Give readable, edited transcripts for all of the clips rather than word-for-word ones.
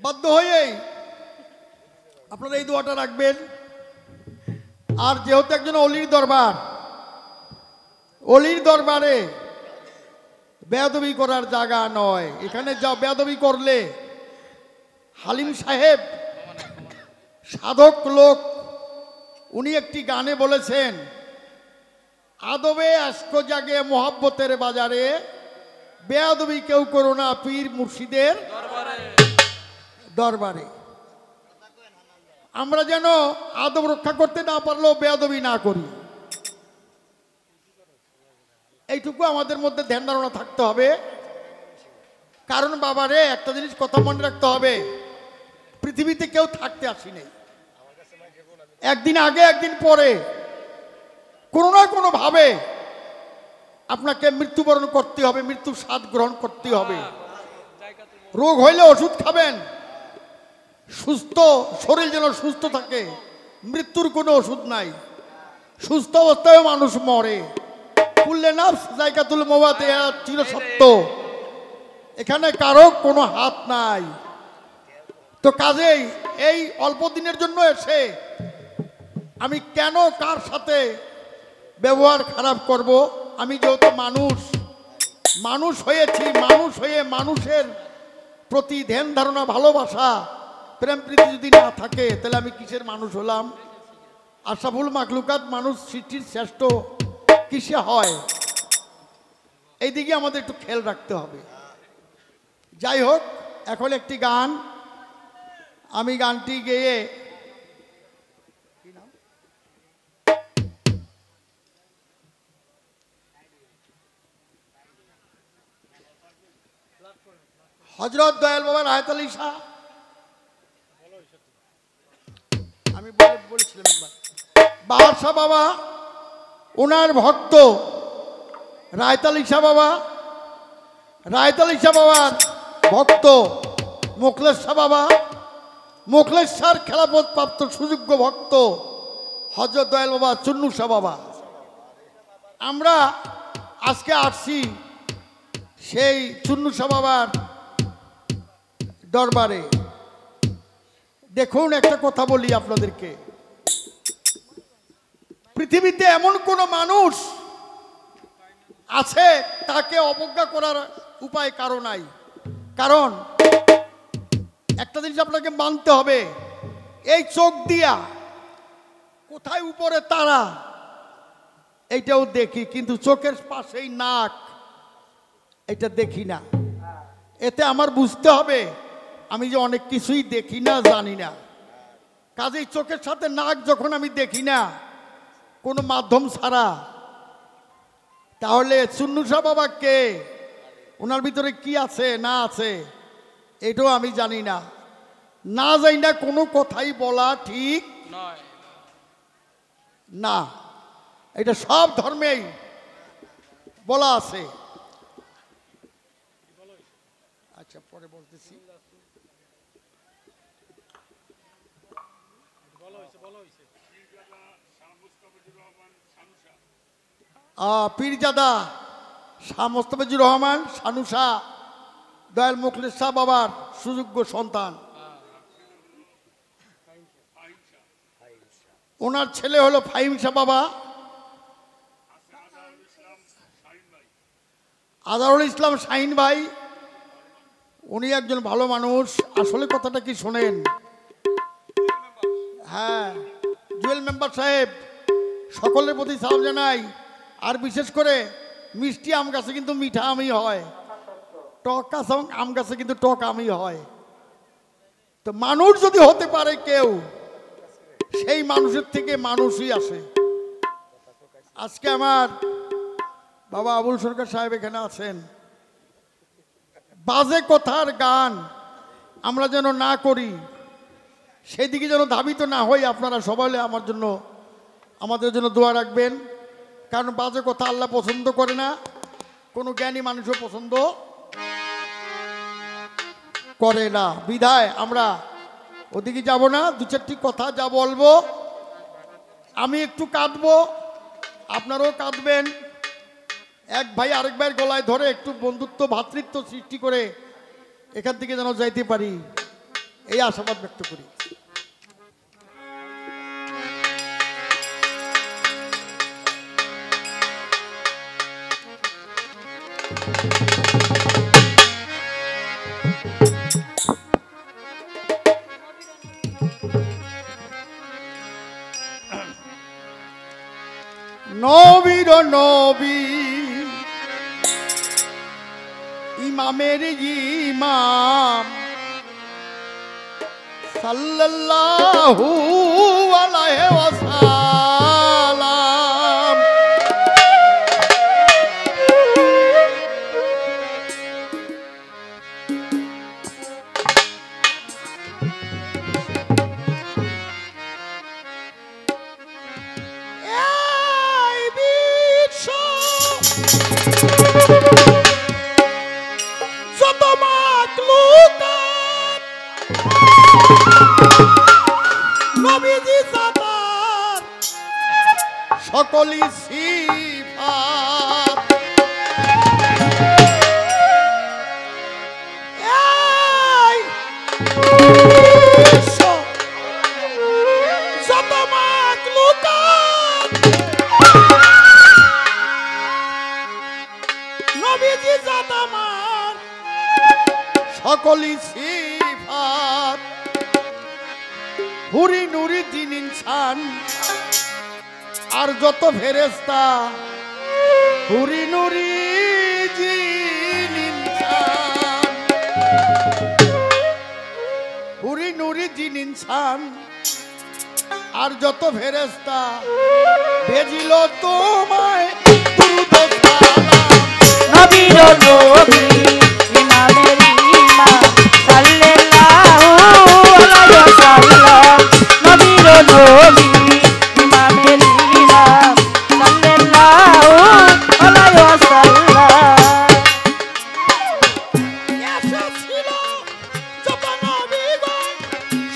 বাধ্য হয়েই আপনারা এই দোয়াটা রাখবেন। আর যেহেতু একজন অলির দরবার, অলির দরবারে বেয়াদবি করার জায়গা নয়। এখানে যা বেয়াদবি করলে হালিম সাহেব সাধক লোক, উনি একটি গানে বলেছেন, আদবে আশক জাগে মোহাব্বতের বাজারে, বেয়াদবি কেউ করো না পীর মুর্শিদের দরবারে। আমরা যেন আদব রক্ষা করতে না পারলেও বেয়াদবি না করি, এইটুকু আমাদের মধ্যে ধ্যান ধারণা থাকতে হবে। কারণ বাবারে একটা জিনিস কথা মনে রাখতে হবে, পৃথিবীতে কেউ থাকতে আসেনি। একদিন আগে একদিন পরে কোনো না কোনো ভাবে আপনাকে মৃত্যুবরণ করতে হবে, মৃত্যুর স্বাদ গ্রহণ করতে হবে। রোগ হইলে ওষুধ খাবেন, সুস্থ শরীর যেন সুস্থ থাকে। মৃত্যুর কোনো ওষুধ নাই, সুস্থ অবস্থায় মানুষ মরে। কুল্লে নাফস যায়কাতুল মওত, চির সত্য, এখানে কারো কোনো হাত নাই। তো কাজেই এই অল্প দিনের জন্য এসে আমি কেন কার সাথে ব্যবহার খারাপ করব? আমি যেহেতু মানুষ হয়েছি, মানুষ হয়ে মানুষের প্রতি ধ্যান ধারণা, ভালোবাসা, প্রেম প্রীতি যদি না থাকে তাহলে আমি কিসের মানুষ হলাম? আশরাফুল মাখলুকাত মানুষ সৃষ্টির শ্রেষ্ঠ কিসে হয়? এই দিকে আমাদের একটু খেয়াল রাখতে হবে। যাই হোক, এখন একটি গান, আমি গানটি গেয়ে হযরত দয়াল বাবা রায়ত আলী শাহ, আমি বলেছিলাম একবার, বাহার শাহ বাবা ওনার ভক্ত রায়ত আলী শাহ বাবা, রায়ত আলী শাহ বাবার ভক্ত মোখলেস শাহ বাবা, মোখলেস শাহর খেলাফত প্রাপ্ত সুযোগ্য ভক্ত হযরত দয়াল বাবা চুন্নু শাহ বাবা। আমরা আজকে আসছি সেই চুন্নু শাহ বাবার দরবারে। দেখুন, একটা কথা বলি আপনাদেরকে, পৃথিবীতে এমন কোন মানুষ আছে তাকে অবজ্ঞা করার উপায় কারো নাই। কারণ একটা জিনিস আপনাকে মানতে হবে, এই চোখ দিয়া কোথায় উপরে তারা এইটাও দেখি, কিন্তু চোখের পাশেই নাক, এটা দেখি না। এতে আমার বুঝতে হবে আমি যে অনেক কিছুই দেখি না, জানি না। কাজেই চোখের সাথে নাক যখন আমি দেখি না কোনো মাধ্যম ছাড়া, তাহলে চুন্নু শাহ বাবা কে, ওনার ভিতরে কি আছে না আছে এটাও আমি জানি না। না জানি না কোনো কথাই বলা ঠিক না। এটা সব ধর্মেই বলা আছে। আচ্ছা, পরে বলতেছি। পীরজাদা শাহ মোস্তাফিজুর রহমান শানু শাহ, দয়াল মুখলেস শাহ বাবার সুযোগ্য সন্তান। ওনার ছেলে হলো ফাহিম শাহ বাবা, আজহারুল ইসলাম শাহিন ভাই, উনি একজন ভালো মানুষ। আসলে কথাটা কি শোনেন? হ্যাঁ, জুয়েল মেম্বার সাহেব, সকলের প্রতি সালাম জানাই। আর বিশেষ করে মিষ্টি আম গাছে কিন্তু মিঠা আমই হয়, টক আম গাছে কিন্তু টক আমই হয়। তো মানুষ যদি হতে পারে কেউ, সেই মানুষের থেকে মানুষই আসে। আজকে আমার বাবা আবুল সরকার সাহেব এখানে আছেন। বাজে কথার গান আমরা যেন না করি, সেদিকে যেন ধাবিত না হই। আপনারা সবাই আমাদের জন্য দোয়া রাখবেন। কারণ বাজে কথা আল্লাহ পছন্দ করে না, কোনো জ্ঞানী মানুষও পছন্দ করে না। বিধায় আমরা ওদিকে যাব না। দু চারটি কথা যা বলবো, আমি একটু কাঁদবো, আপনারাও কাঁদবেন। এক ভাই আরেক ভাইয়ের গলায় ধরে একটু বন্ধুত্ব, ভ্রাতৃত্ব সৃষ্টি করে এখান থেকে যেন যাইতে পারি। এই আশাবাদ ব্যক্ত করি। নবীর নবী ইমামের ইমাম সাল্লাল্লাহু আলাইহি ওয়াসাল্লাম সকলি সিফাত যত মাখলুকাত নবীজি জাত আমার সকলি সিফাত হুরি নুরি জিন ইনসান আর যত ফেরেশতা হুরি নুরি জিন ইনসান হুরি নুরি জিন ইনসান আর যত ফেরেশতা ভেজিল তোমায় দুরূদ সালাম নবীর নবী ইমামের ইমাম সাল্লাল্লাহু আলাইহি ওয়াসাল্লাম নবীর নবী ইমামের ইমাম সাল্লাল্লাহু আলাইহি ওয়াসাল্লাম এসেছিল যত নবীগণ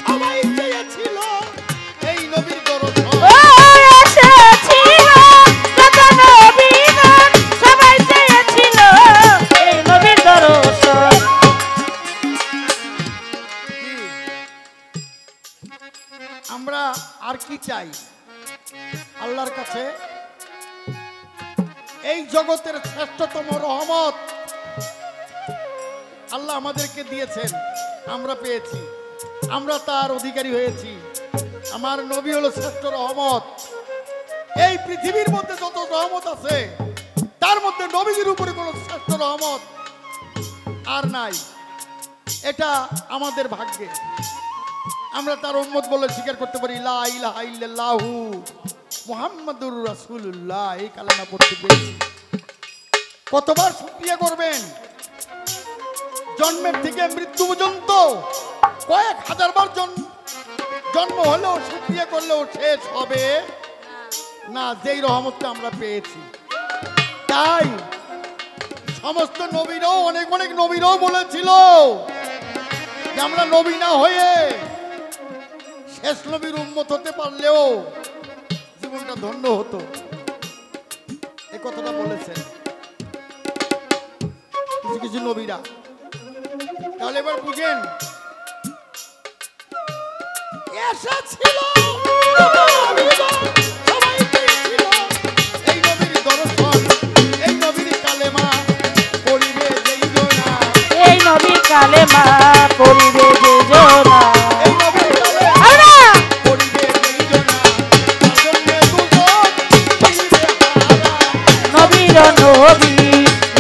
সবাই চেয়েছিল এই নবীর দরজা এসেছিল যত নবীগণ সবাই চেয়েছিল এই নবীর দরজা আমরা আর কি চাই আল্লাহর কাছে? এই জগতের শ্রেষ্ঠতম রহমত আল্লাহ আমাদেরকে দিয়েছেন, আমরা পেয়েছি, আমরা তার অধিকারী হয়েছি। আমার নবী হলো শ্রেষ্ঠ রহমত। এই পৃথিবীর মধ্যে যত রহমত আছে তার মধ্যে নবীজির উপরে কোনো শ্রেষ্ঠ রহমত আর নাই। এটা আমাদের ভাগ্যে। আমরা তার উম্মত বলে স্বীকার করতে পারি লা ইলাহা ইল্লাল্লাহু মুহাম্মাদুর রাসূলুল্লাহ, এই কালেমা পড়তে পেরেছি। কতবার শুকরিয়া করবেন? জন্মের থেকে মৃত্যু পর্যন্ত কয়েক হাজারবার জন্ম হলেও শুকরিয়া করলেও শেষ হবে না, যেই রহমতটা আমরা পেয়েছি। তাই সমস্ত নবীরাও অনেক অনেক নবীরাও বলেছিল যে আমরা নবী না হয়ে শেষ নবীর উম্মত হতে পারলেও জীবনটা ধন্য হতো, এই কথাটা বলেছেন কিছু কিছু নবীরা। তাহলে এবার বুঝেন, এসেছিল সবাই পেয়েছিল এই নবীর দর্শন, এই নবীর কালেমা পড়িবে যেই জনা, এই নবীর কালেমা পড়িবে যে জনা, এই নবীর কালেমা পড়িবে যেই জনা, তার জন্যে দুজন হইবে হারা। নবীর নবী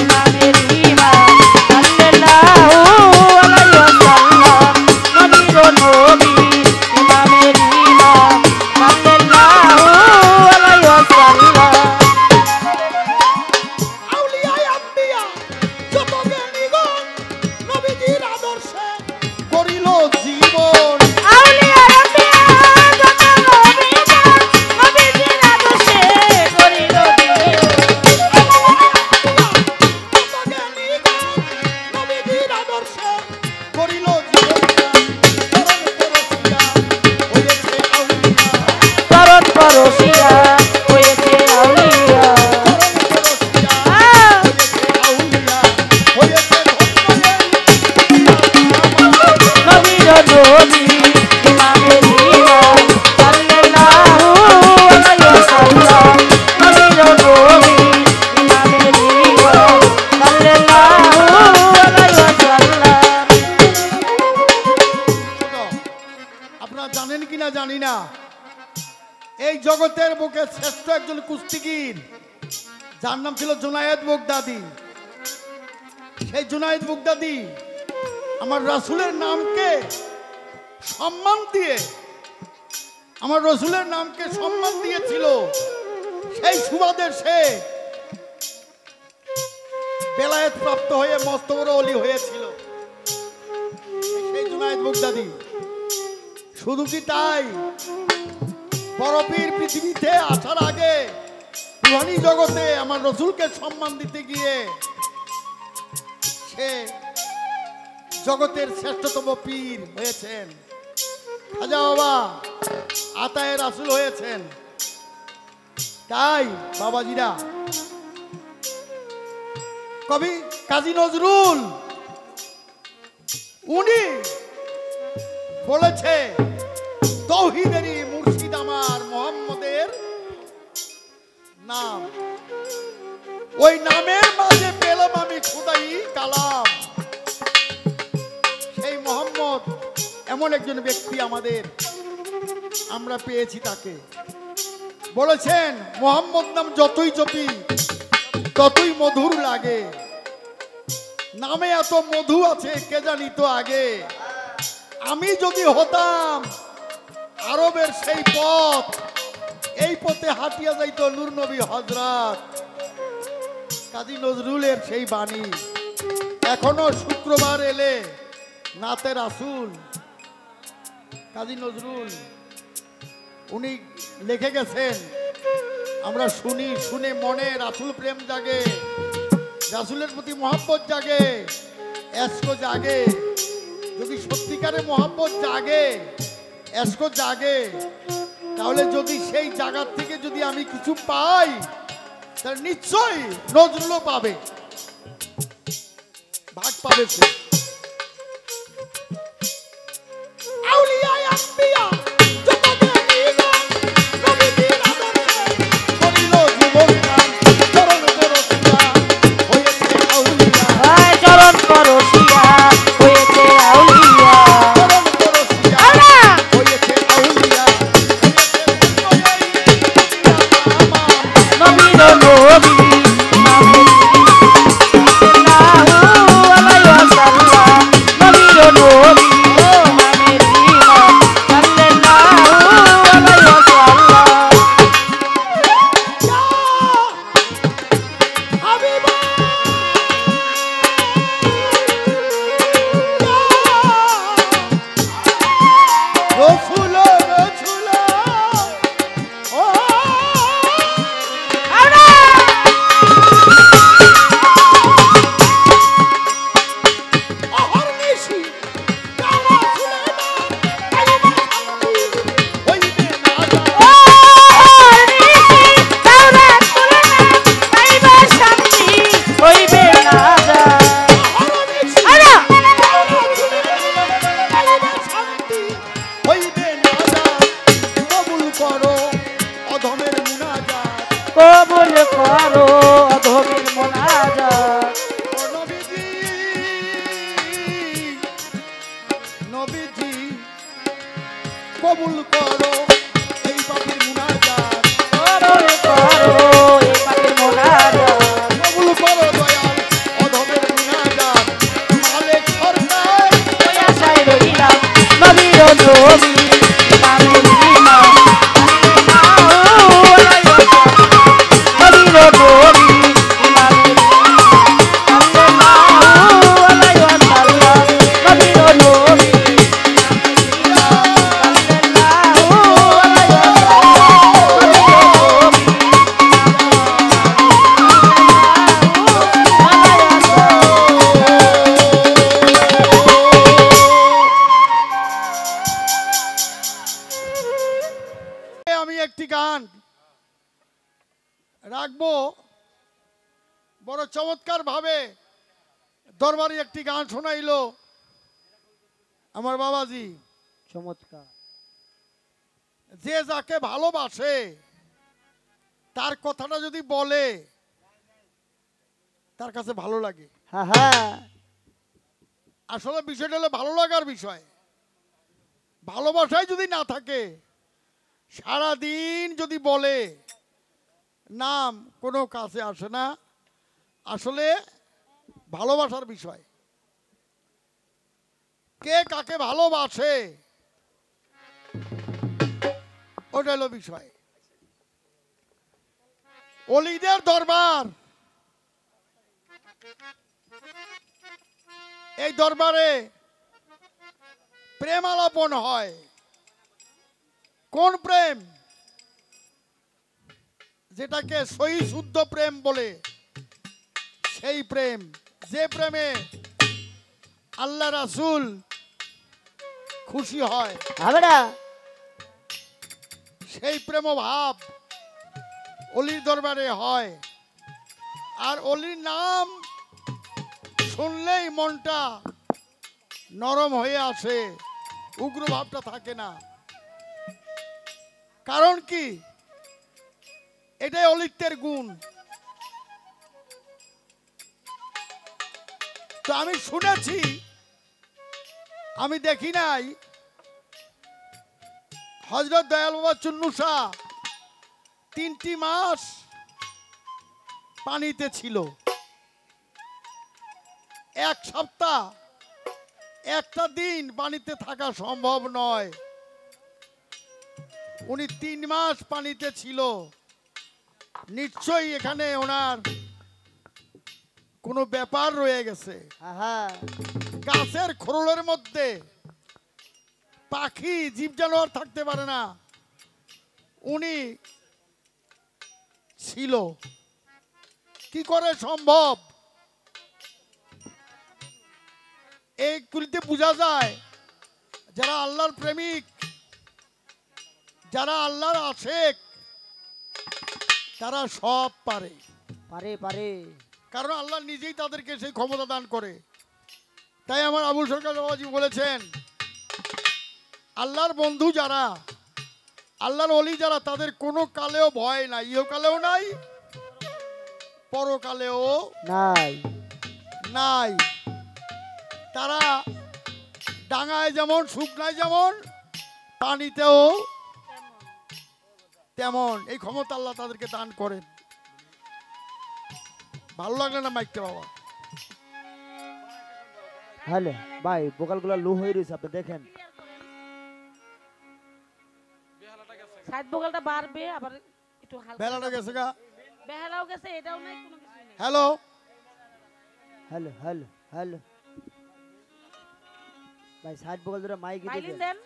ইমামের ইমাম সাল্লাল্লাহু আলাইহি ওয়াসাল্লাম নবীর নবী ইমামের ইমাম সাল্লাল্লাহু আলাইহি ওয়াসাল্লাম আউলিয়া আম্বিয়া যত জ্ঞানীগণ নবীজির আদর্শে কিনা জানি না, এই জগতের বুকে শ্রেষ্ঠ একজন কুস্তিগীর যার নাম ছিল জুনায়েদ বাগদাদি। সেই জুনায়েদ বাগদাদি আমার রাসূলের নামকে সম্মান দিয়ে, আমার রাসূলের নামকে সম্মান দিয়েছিল। সেই সুবাদে সে বেলায়েত প্রাপ্ত হয়ে মস্ত বড় ওলি হয়েছিল, সেই জুনায়েদ বাগদাদি। শুধু কি তাই, বড়পীর পৃথিবীতে আসার আগে রুহানি জগতে আমার রাসূলকে সম্মান দিতে গিয়ে সে জগতের শ্রেষ্ঠতম পীর হয়েছেন, খাজা বাবা আতায়ে রাসূল হয়েছেন। তাই বাবাজিরা, কবি কাজী নজরুল উনি বলেছে, তৌহিদেরই মুর্শিদ আমার মোহাম্মদের নাম, ওই নামের মাঝে পেলাম আমি খোদাই কালাম। সেই মোহাম্মদ এমন একজন ব্যক্তি আমাদের, আমরা পেয়েছি তাকে। বলেছেন, মোহাম্মদ নাম যতই জপি ততই মধুর লাগে, নামে এত মধু আছে কে জানিত আগে। আমি যদি হতাম আরবের সেই পথ, এই পথে হাঁটিয়া যাইত নূর নবী হযরত। কাজী নজরুলের সেই বাণী এখনো শুক্রবার এলে নাতে রাসূল। কাজী নজরুল উনি লিখে গেছেন, আমরা শুনি, শুনে মনে রাসূল প্রেম জাগে, রাসূলের প্রতি মহব্বত জাগে, এশক জাগে। যদি সত্যিকারের মহব্বত জাগে, এশক জাগে, তাহলে যদি সেই জায়গার থেকে যদি আমি কিছু পাই, তাহলে নিশ্চয়ই নজরুলও পাবে, ভাগ পাবে সে। আউলিয়া আম্বিয়া চরণ পরশিয়া হয়েছে আউলিয়া, নবীর নবী সাল্লাল্লাহু আলাইহি ওয়াসাল্লাম, নবীর নবী নামের ইমাম সাল্লাল্লাহু আলাইহি ওয়াসাল্লাম। কবুল করো অধমের মুনাজাত, নবীজি কবুল করো এই পাপীর মুনাজাত, কবুল করো এই পাপীর মুনাজাত, কবুল করো দয়াল অধমের মুনাজাত। মালিক সরকার ওই আশায় রইলাম, নবীর নবী নামের ইমাম সাল্লাল্লাহু আলাইহি ওয়াসাল্লাম, নবীর নবী নামের ইমাম সাল্লাল্লাহু আলাইহি ওয়াসাল্লাম, নবীর নবী আমি একটি গান রাখবো, বড় চমৎকার ভাবে দরবারি একটি গান শোনাইলো আমার বাবাজি। চমৎকার। যে যাকে ভালোবাসে তার কথাটা যদি বলে তার কাছে ভালো লাগে। হ্যাঁ হ্যাঁ, আসলে বিষয়টা হলো ভালো লাগার বিষয়। ভালোবাসায় যদি না থাকে, সারা দিন যদি বলে, নাম কোনো কাছে আসে না। আসলে ভালোবাসার বিষয়, কে কাকে ভালোবাসে ওটা হলো বিষয়। অলিদের দরবার, এই দরবারে প্রেম আলাপন হয়। কোন প্রেম? যেটাকে সহি শুদ্ধ প্রেম বলে, সেই প্রেম, যে প্রেমে আল্লাহ রাসূল খুশি হয়, হবে না। সেই প্রেম ভাব অলির দরবারে হয়। আর অলির নাম শুনলেই মনটা নরম হয়ে আসে, উগ্র ভাবটা থাকে না। কারণ কি? এটাই অলিত্বের গুণ। তো আমি শুনেছি, আমি দেখি নাই, হযরত দয়াল বাবা চুন্নু শাহ 3টি মাস পানিতে ছিল। 1 সপ্তাহ, একটা দিন পানিতে থাকা সম্ভব নয়। উনি 3 মাস পানিতে ছিল। নিশ্চয়ই এখানে ওনার কোনো ব্যাপার রয়ে গেছে। গাছের খোলরের মধ্যে পাখি, জীব জানোয়ার থাকতে পারে না, উনি ছিল। কি করে সম্ভব? এইগুলিতে বোঝা যায় যারা আল্লাহর প্রেমিক, যারা আল্লাহর আশেক, তারা সব পারে। পারে পারে। কারণ আল্লাহ নিজেই তাদেরকে সেই ক্ষমতা দান করে। তাই আমার আবুল সরকার বাবাজি বলেছেন, আল্লাহর বন্ধু যারা, আল্লাহর ওলি যারা, তাদের কোনো কালেও ভয় নাই, ইহকালেও নাই, পরকালেও নাই নাই। তারা ডাঙায় যেমন, শুকনায় যেমন, পানিতেও তেমন। এই ক্ষমতা আল্লাহ তাদেরকে দান করেন। ভালো লাগলো না মাইকটা বাবা? হ্যালো ভাই, বোকালগুলো লো হয়ে রয়েছে, আপনি দেখেন। সাইড বোকালটা বাড়বে, আবার একটু হালকা বেলাটা গেছে গা। বেহালাও গেছে, এটাও নাই, কোনো কিছু নেই। হ্যালো, হ্যালো হ্যালো হ্যালো ভাই, সাইড বোকাল দুটো মাইক ভাইলিন দিয়ে দেন।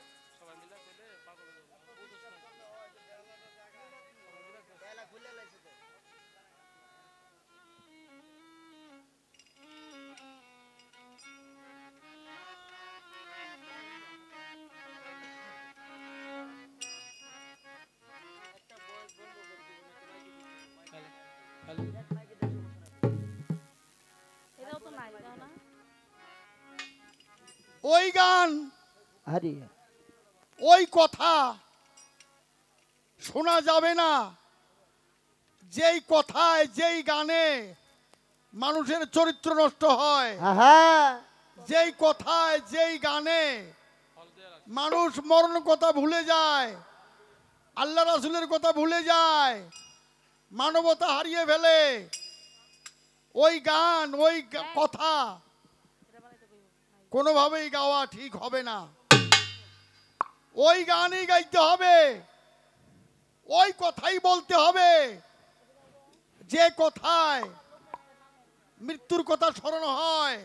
এটাও তো নাই, দাও না। ওই গান, আরে ওই কথা শোনা যাবে না যেই কথায়, যেই গানে মানুষের চরিত্র নষ্ট হয়, যেই কথায়, যেই গানে মানুষ মরণ কথা ভুলে যায়, আল্লাহ রাসূলের কথা ভুলে যায়, মানবতা হারিয়ে ফেলে। ওই গান, ওই কথা কোনোভাবেই গাওয়া ঠিক হবে না। ওই গানই গাইতে হবে, ওই কথাই বলতে হবে, যে কথায় মৃত্যুর কথা স্মরণ হয়,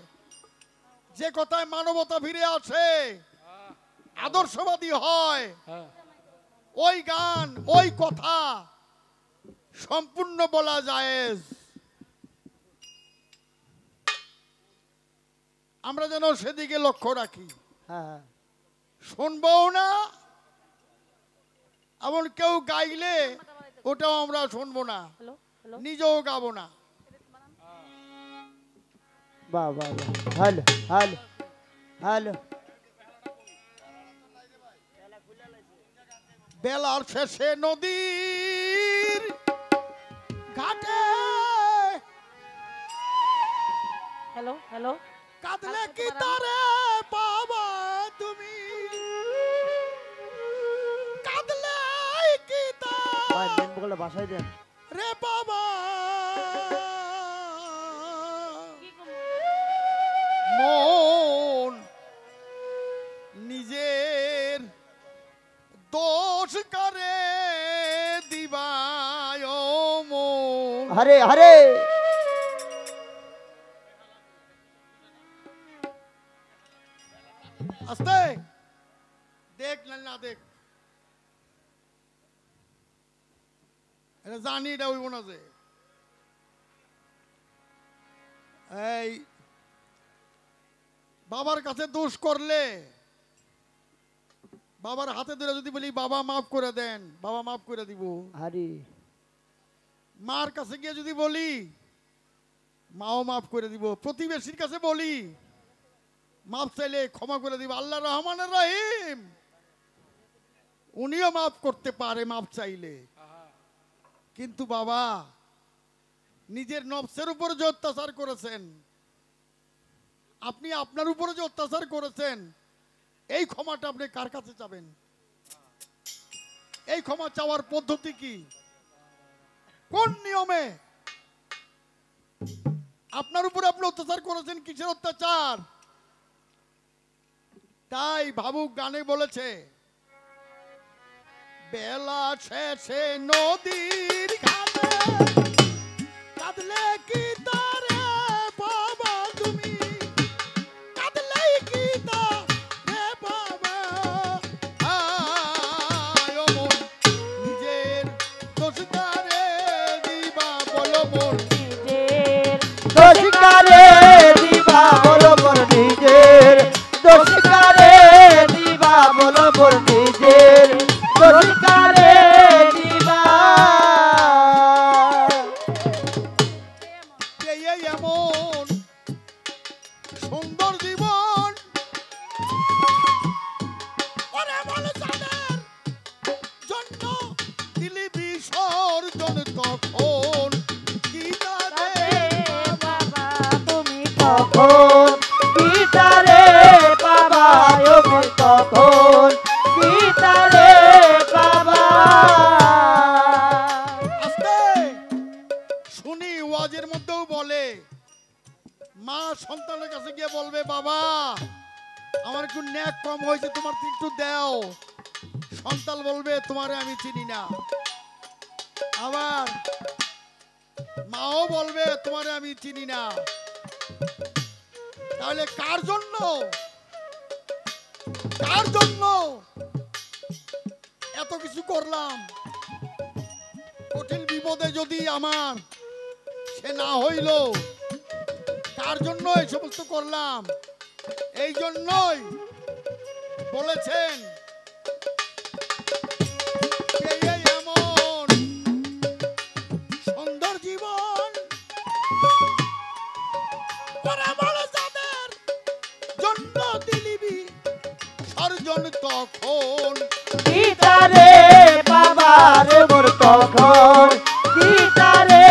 যে কথায় মানবতা ফিরে আসে, আদর্শবাদী হয়। ওই গান, ওই কথা সম্পূর্ণ বলা জায়েজ। আমরা যেন সেদিকে লক্ষ্য রাখি। শুনবও না, এমন কেউ গাইলে ওটাও আমরা শুনবো না, হ্যালো হ্যালো, নিজেও গাবো না। বাহ বাহ বাহ, হ্যালো হ্যালো হ্যালো। বেলার শেষে নদীর ঘাটে হ্যালো হ্যালো, কাঁদলে কি তারে বাবা তুমি, বগলে বাসায় দেন রে বাবা কি করবো? মন নিজের দোষ করে দিবায় মন। আরে আরে আস্তে দেখ না দেখ, এটা জানি এটা হইব না যে এই বাবার কাছে দোষ করলে বাবার হাতে ধরে যদি বলি বাবা মাফ করে দেন, বাবা মাফ করে দিব। আরে মার কাছে গিয়ে যদি বলি মাও মাফ করে দিব। প্রতিবেশীর কাছে বলি মাফ চাইলে ক্ষমা করে দিব। আল্লাহ রহমানের রহিম, উনিও মাফ করতে পারে মাফ চাইলে। কিন্তু বাবা নিজের নফসের উপর যে অত্যাচার করেছেন, আপনি আপনার উপরে যে অত্যাচার করেছেন, এই ক্ষমাটা আপনি কার কাছে চাবেন? এই ক্ষমা চাওয়ার পদ্ধতি কি, কোন নিয়মে? আপনার উপরে আপনি অত্যাচার করেছেন, কিসের অত্যাচার? তাই ভাবুক গানে বলেছে, বেলা শেষে নদীর ঘাটে কাঁদলে কি তারে বাবা তুমি, কাঁদলে কি তারে বাবা। আয় ও মন নিজের দোষ কারে দিবা বলো মন, নিজের দোষিকারে দিবা বলো মোর নিজের, দোষিকারে দিবা বলো মোর নিজের, দোষিকারে দিবা। এই এমন সুন্দর জীবন ওরে বল যাদের জন্য দিলি বিসর্জন, তখন কি তাদের বাবা তুমি তখন গীতারে বাবা ও মোর, তখন গীতারে বাবা। আস্তে শুনি ওয়াজের মধ্যেও বলে, মা সন্তানের কাছে গিয়ে বলবে বাবা আমার একটু ন্যাক কম হয়েছে, তোমার একটু দাও। সন্তান বলবে তোমারে আমি চিনি না। আবার মাও বলবে তোমারে আমি চিনি না। তাহলে কার জন্য, কার জন্য এত কিছু করলাম? কঠিন বিপদে যদি আমার সে না হইল, কার জন্য এই সমস্ত করলাম? এই জন্যই বলেছেন এই এমন সুন্দর জীবন ওরে বল যাদের জন্য দিলিবি সর্জন, তখন গীতারে বাবা রে মোর, তখন গীতারে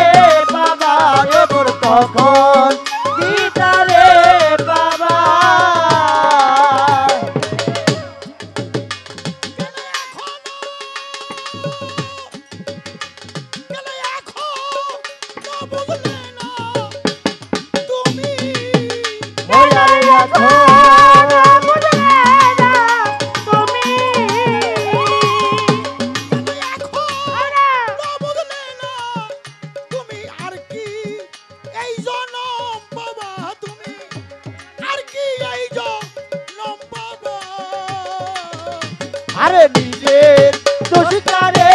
বাবা রে মোর, তখন গীতারে বাবা। গেলে এখনো বুঝলে না তুমি, ওরে এখন বুঝলে না তুমি, গেলে এখনো বুঝলে না তুমি। আর কি এই জনম বাবা তুমি, আর কি এই জনম বাবা। আরে নিজের দোষিকারে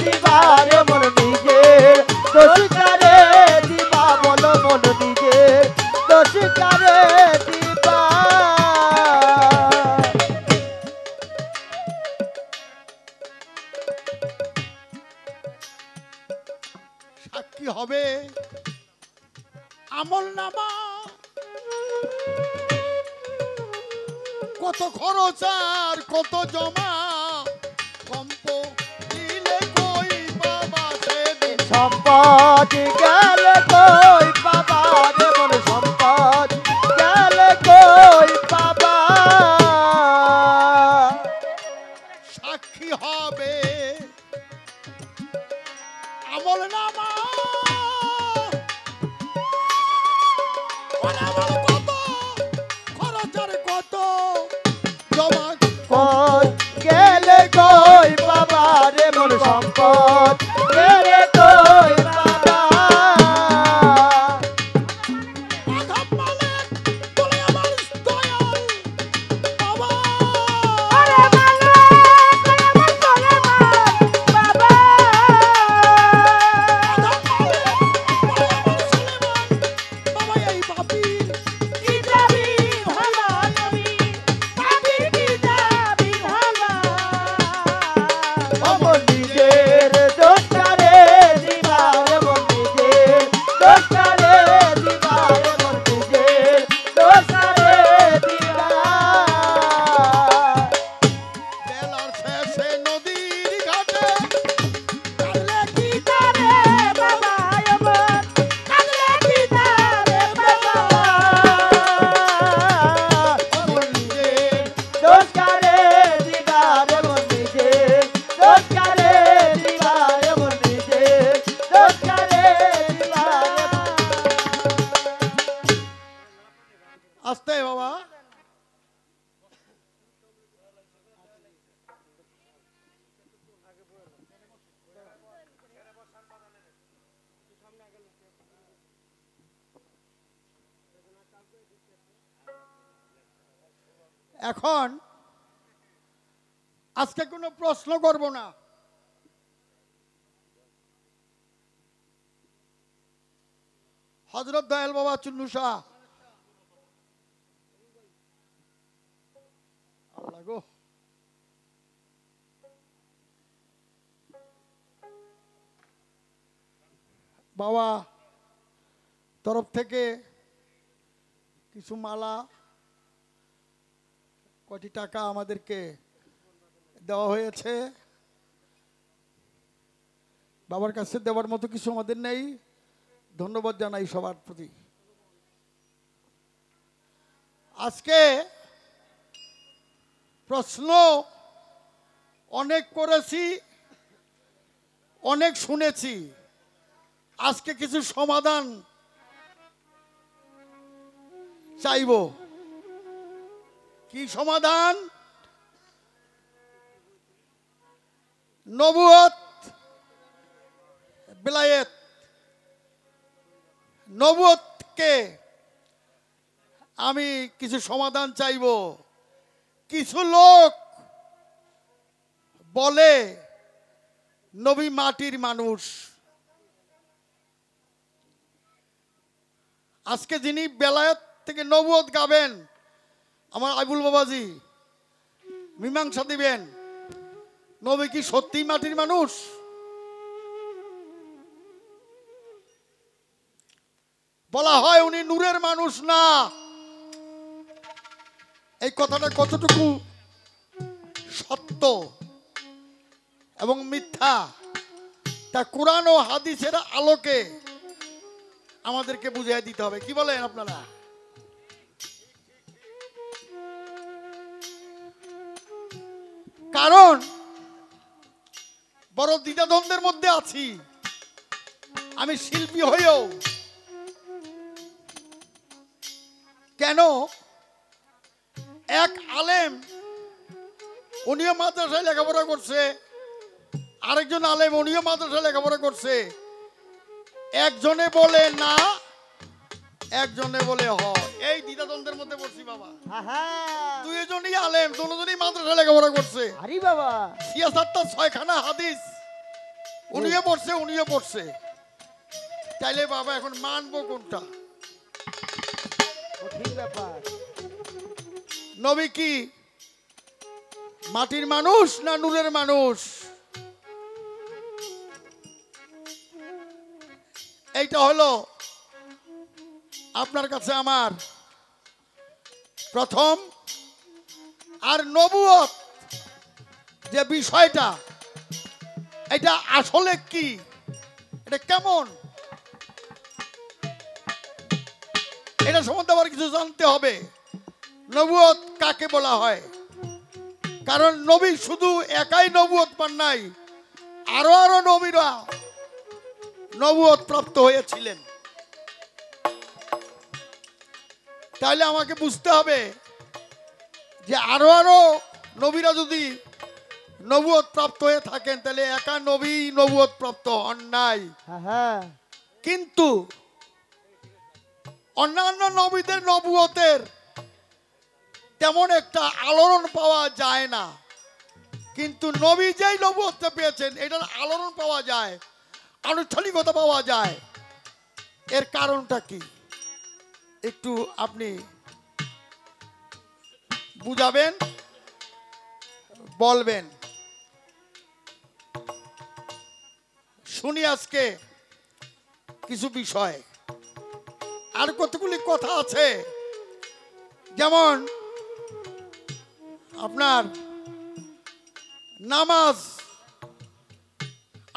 দিবা রে মোর নিজের, দোষিকারে দিবা বলো মন নিজের, দোষিকারে দিবা। সাক্ষী হবে আমল নামা, কত খরচ আর কত জমা। কম্প দিলে কই বাবা সেদিন, সম্পদ গেল কই বাবা রে মোর, সম্পদ গেল কই বাবা। সাক্ষী হবে আমল নামা কত খরচের কত জমা সম্পদ গেলে কই বাবা রে মোর সম্পদ গেলে কই বাবা আঘাত মালে বলে আমার দয়াল বাবা ওরে মালে আমার চলে বাবা আঘাত মালে বলে আমার সুলেমান বাবা এই বাপির কি যাবি ভালো নবী পাবি কি যাবি ভালো অমর নিজের দোষারে দিবারে মোর নিজের দোষারে দিবারে মোর নিজের দোষারে দিবা বেলার শেষে নদীর ঘাটে কাঁদলে কি তারে বাবা আমার কাঁদলে কি তারে বাবা আমার নিজের দোষারে দিবারে মোর নিজের দোষারে দিবারে মোর নিজের দোষারে দিবারে আস্তে বাবা এখন আজকে কোনো প্রশ্ন করব না হযরত দয়াল বাবা চুন্নু শাহ আল্লাহ গো বাবা তরফ থেকে কিছু মালা কটি টাকা আমাদেরকে দেওয়া হয়েছে বাবার কাছে দেওয়ার মতো কিছু আমাদের নেই ধন্যবাদ জানাই সবার প্রতি আজকে প্রশ্ন অনেক করেছি অনেক শুনেছি আজকে কিছু সমাধান চাইব কি সমাধান নবুয়ত বেলায়েত নবুয়তকে আমি কিছু সমাধান চাইব কিছু লোক বলে নবী মাটির মানুষ আজকে যিনি বেলায়েত থেকে নবুয়ত গাবেন আমার আইবুল বাবাজি মীমাংসা দিবেন নবী কি সত্যি মাটির মানুষ বলা হয় উনি নূরের মানুষ না এই কথাটা কতটুকু সত্য এবং মিথ্যা তা কোরআন ও হাদিসের আলোকে আমাদেরকে বুঝিয়ে দিতে হবে কি বলেন আপনারা কারণ বড় দ্বিধাদ্বন্দ্বের মধ্যে আছি আমি শিল্পী হয়েও কেন এক আলেম উনিও মাদ্রাসায় লেখাপড়া করছে আরেকজন আলেম উনিও মাদ্রাসায় লেখাপড়া করছে একজনে বলে না একজনে বলে হয় এই দ্বিধাদ্বন্দ্বের মধ্যে পড়ছি বাবা দুইজনই আলেম দুজনই মাদ্রাসায় লেখাপড়া করছে আরে বাবা সিয়াসাতটা 6খানা হাদিস উনিও পড়ছে তাইলে বাবা এখন মানবো কোনটা কঠিন ব্যাপার নবী কি মাটির মানুষ না নূরের মানুষ এইটা হলো আপনার কাছে আমার প্রথম আর নবুয়ত যে বিষয়টা এটা আসলে কি এটা কেমন এটা সম্বন্ধে আবার কিছু জানতে হবে নবুয়ত কাকে বলা হয় কারণ নবী শুধু একাই নবুয়ত পান নাই আরো নবীরা নবুয়ত প্রাপ্ত হয়েছিলেন। তাহলে আমাকে বুঝতে হবে যে আরো আরো নবীরা যদি নবুয়ত প্রাপ্ত হয়ে থাকেন তাহলে একা নবী নবুয়ত প্রাপ্ত হন নাই। হ্যাঁ কিন্তু অন্যান্য নবীদের নবুয়তের তেমন একটা আলোড়ন পাওয়া যায় না, কিন্তু নবী যেই নবুয়তটা পেয়েছেন এটার আলোড়ন পাওয়া যায়, আনুষ্ঠানিকতা পাওয়া যায়। এর কারণটা কি একটু আপনি বুঝাবেন, বলবেন, শুনি আজকে কিছু বিষয়। আর কতগুলি কথা আছে, যেমন আপনার নামাজ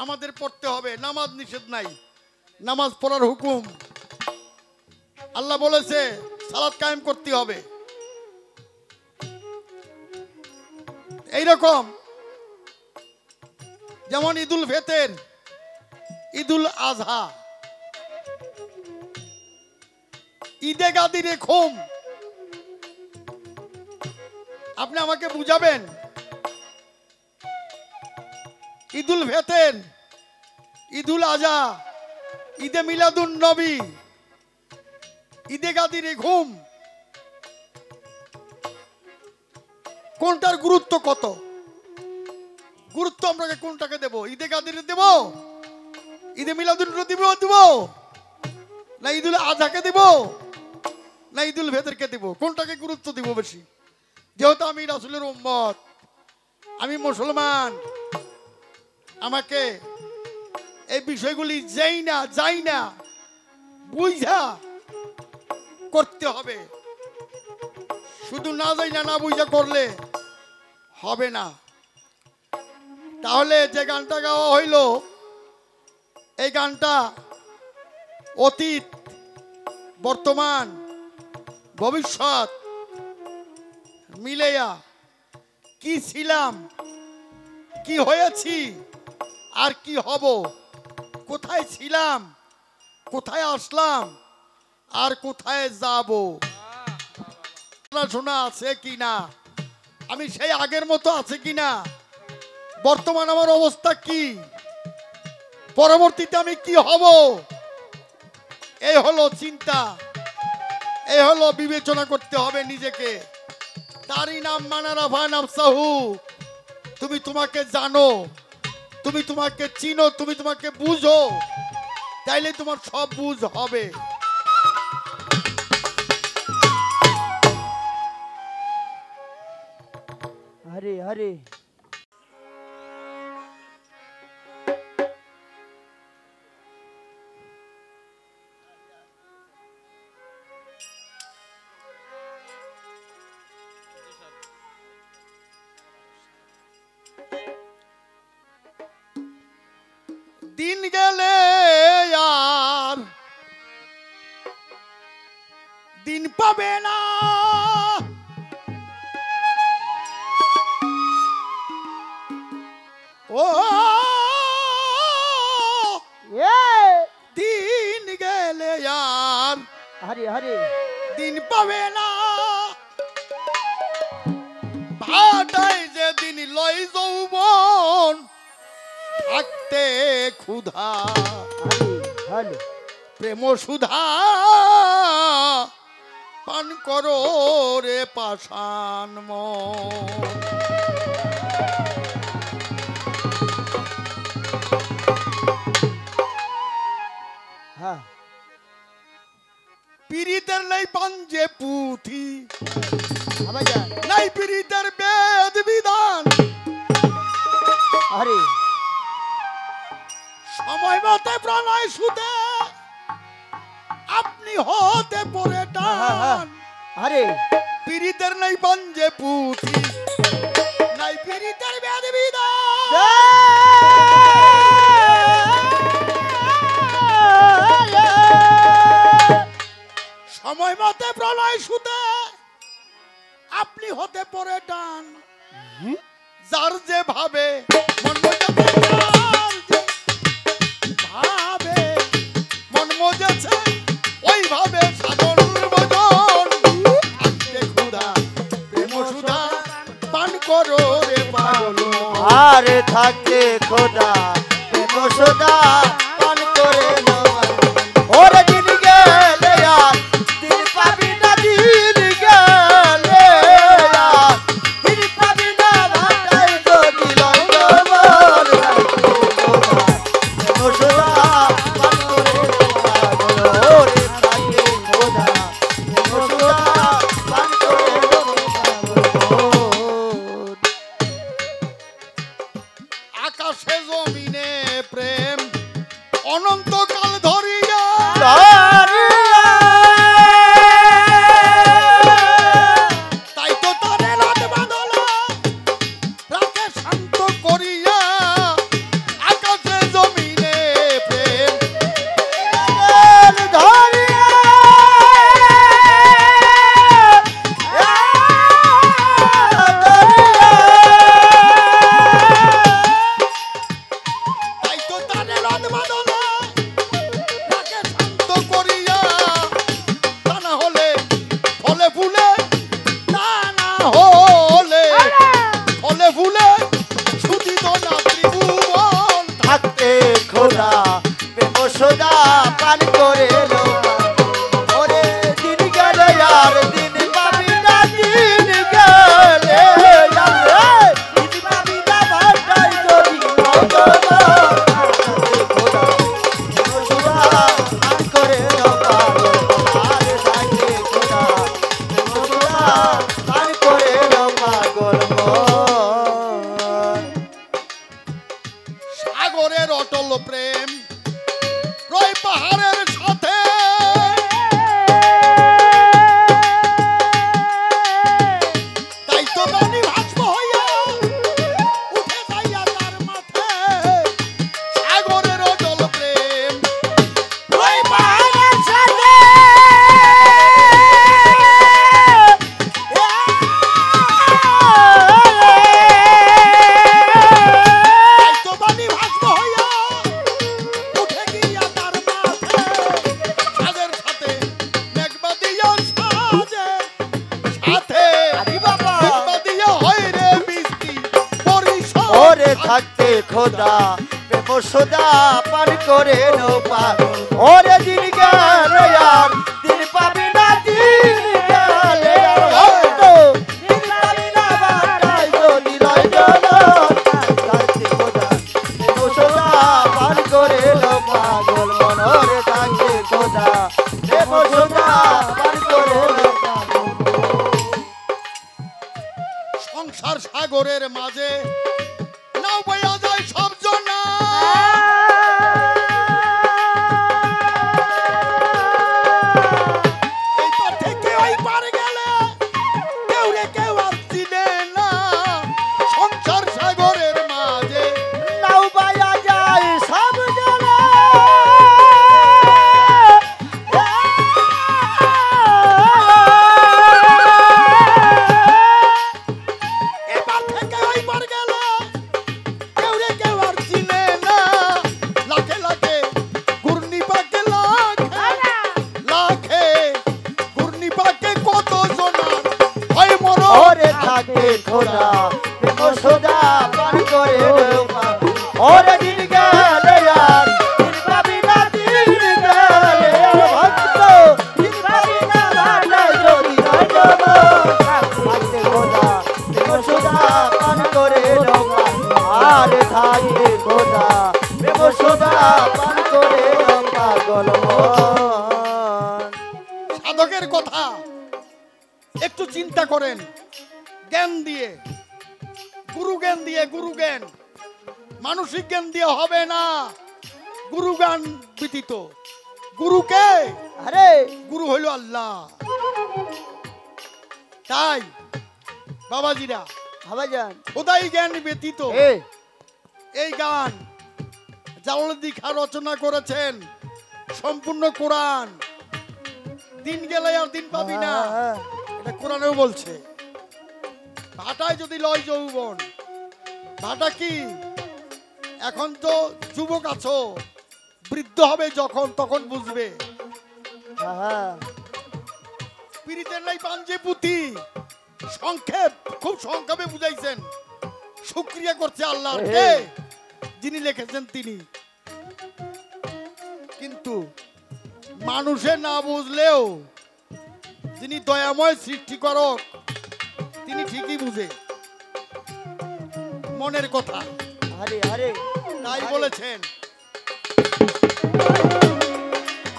আমাদের পড়তে হবে, নামাজ নিষেধ নাই, নামাজ পড়ার হুকুম আল্লাহ বলেছে, সালাত কায়েম করতে হবে। এইরকম যেমন ঈদুল ফিতর, ঈদুল আজহা, ঈদে গাদিরে খুম, আপনি আমাকে বুঝাবেন ঈদুল ফিতর, ঈদুল আজহা, ঈদে মিলাদুন নবী, ঈদে গাদিরে ঘুম, কোনটার গুরুত্ব কত? গুরুত্ব আমরা কোনটাকে দেব? ঈদে গাদিরে দেব, ঈদে মিলাদুন নবী দেব, না ঈদুল আজহাকে দেব, না ঈদুল ফিতরকে দেব? কোনটাকে গুরুত্ব দিব বেশি? যেহেতু আমি রাসূলের উম্মত, আমি মুসলমান, আমাকে এই বিষয়গুলি যাই না বুঝা করতে হবে। শুধু না যাই না বুঝা করলে হবে না। তাহলে যে গানটা গাওয়া হইল, এই গানটা অতীত, বর্তমান, ভবিষ্যৎ মিলেয়া কি ছিলাম, কি হয়েছি, আর কি হব, কোথায় ছিলাম, কোথায় আসলাম, আর কোথায় যাব, শোনা আছে কিনা, আমি সেই আগের মতো আছে কিনা, বর্তমান আমার অবস্থা কি, পরবর্তীতে আমি কি হব, এই হলো চিন্তা, এই হলো বিবেচনা করতে হবে নিজেকে। তারই নাম মানারাফা নাফসাহু। তুমি তোমাকে জানো, তুমি তোমাকে চিনো, তুমি তোমাকে বুঝো, তাইলে তোমার সব বুঝ হবে। হরে হরে দিন গেলে আর দিন পাবে না, ও দিন গেলে আর হরে হরে দিন পাবে না, ভাটায় যে দিন লয় যৌবন, থাকতে ক্ষুধা, হরে হরে প্রেম সুধা পান করো রে পাষাণ মন। হ্যাঁ পীড়িতের নাই পাঞ্জে পুঁথি, আমার যান নাই পীড়িতের বেদ বিধান, হরে সময় মতে প্রণয় সুদে আপনি হতে পড়ে টান। হরে পীড়িতের নাই পাঞ্জে পুঁথি, নাই পীড়িতের বেদ বিধান, সময় মতে প্রলয় সুদে আপনি হতে পড়ে টান। যার যে ভাবে মন যার যে ভাবে পাগল আরে থাকতে খোদা প্রেম সদা পান করে নাও ওরে দিন গেলে আর দিন পাবি না দিন গেলে আর দিন পাবি না ভাটাই তো দিল তোমার প্রেম সদা পান করে নাও ওরে থাকতে খোদা প্রেম সদা পান করে নাও আকাশে জমিনে প্রেম অনন্তকাল ধরিয়া তাই তো তারে রাত বাঁধলা রাতে শান্ত করিয়া আকাশে জমিনে প্রেম তাই তো তারে রাত বাঁধলা রাতে শান্ত করিয়া তা না হলে ফলে ফুলে তা না হলে ফলে ফুলে সুদিত না ত্রিভুবন থাকতে খোদা প্রেম সদা পান করে লো ওরে দিন গেলে আর দিন পাবি না দিন গেলে আর দিন পাবি না ভাটাই যদি খোদা প্রেম সদা পান করে লো আরে থাকতে খোদা প্রেম সদা পান করে লো পাগল মন সাগরের অটল প্রেম রয় পাহাড়ের সাথে তাই তো বাণী ভাস্ম হইয়া উঠে যাইয়া তার মাথে সাগরের অটল প্রেম রয় পাহাড়ের সাথে তাই তো বাণী ভাস্ম হইয়া উঠে গিয়া তার মাথে সাজের সাথে মেঘবা দিয়া সাজের সাথে আরে বাবা মেঘবা দিয়া হয় রে বৃষ্টি পরিশোধ ওরে থাকতে খোদা প্রেম সদা পান করে নো পাগল ওরে দিন গেলে আর দিন পাবি না দিন গেলে আর ভক্ত দিন পাবি না বাটাই যদি লয় জানা থাকতে খোদা প্রেম সদা পান করে নো পাগল মন ওরে থাকতে খোদা প্রেম সদা পান করে নো পাগল সংসার সাগরের মাঝে নাও বইয়া যায় সব জনা এই পার থেকে ওই পার গেলে কেউ রে কেউ আর চিনে না সংসার সাগরের মাঝে নাও বায়া যায় সব জানা এবার থেকে ওই পার গেলে কেউ রে কেউ আর চিনে না লাখে লাখে ঘূর্ণি পাকে লাখে লাখে ঘূর্ণি পাকে কত জনার হয় মরণ ওরে থাকে খোদা প্রেম সদা পান করে নো পাগল ওরে দিন গেলে আর দিন পাবি না দিন গেলে আর ভক্ত দিন পাবি না ভাটাই যদি নয় যাবো থাকতে খোদা প্রেম সদা পান করে নো পাগল আরে থাকে খোদা প্রেম সদা পান করে নো পাগল মন সাধকের কথা একটু চিন্তা করেন জ্ঞান দিয়ে গুরু জ্ঞান দিয়ে গুরু জ্ঞান মানসিক জ্ঞান দিয়ে হবে না গুরু জ্ঞান ব্যতীত গুরুকে আরে গুরু হইল আল্লাহ তাই বাবাজিরা ভাবাজান খোদাই জ্ঞান ব্যতীত এ এই গান জালালউদ্দিন খান রচনা করেছেন সম্পূর্ণ কোরআন দিন গেলে আর দিন পাবি না এটা কোরআনেও বলছে ভাটায় যদি লয় যৌবন ভাটা কি এখন তো যুবক আছো বৃদ্ধ হবে যখন তখন বুঝবে পীড়িতের নাই পাঞ্জে পুঁথি সংক্ষেপ খুব সংক্ষেপে বুঝাইছেন শুকরিয়া করছে আল্লাহর কে যিনি লিখেছেন তিনি। কিন্তু মানুষে না বুঝলেও যিনি দয়াময় সৃষ্টিকরক তিনি ঠিকই বুঝে মনের কথা। আরে আরে তাই বলেছেন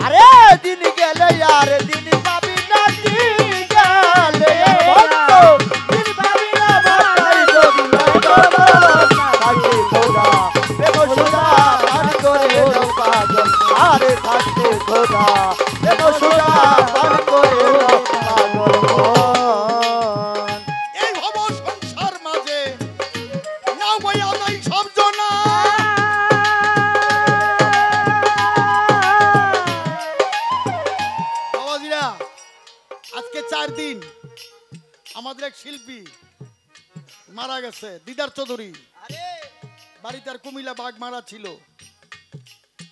আরে দিন গেলে আর দিন পাবি না, দিন গেলে ভক্ত দিন পাবি না, ভাই যদি থাকে খোদা প্রেম সুদা পান করে দাও পাগল। আরে থাকতে খোদা প্রেম সুদা পান করে দাও পাগল। এই ভব সংসার মাঝে নাও বইয়া নাই সব জনা। বাবাজিরা আজকে 4 দিন আমাদের এক শিল্পী মারা গেছে, দিদার চৌধুরী। বাড়ি তার কুমিল্লা বাঘ মারা ছিল,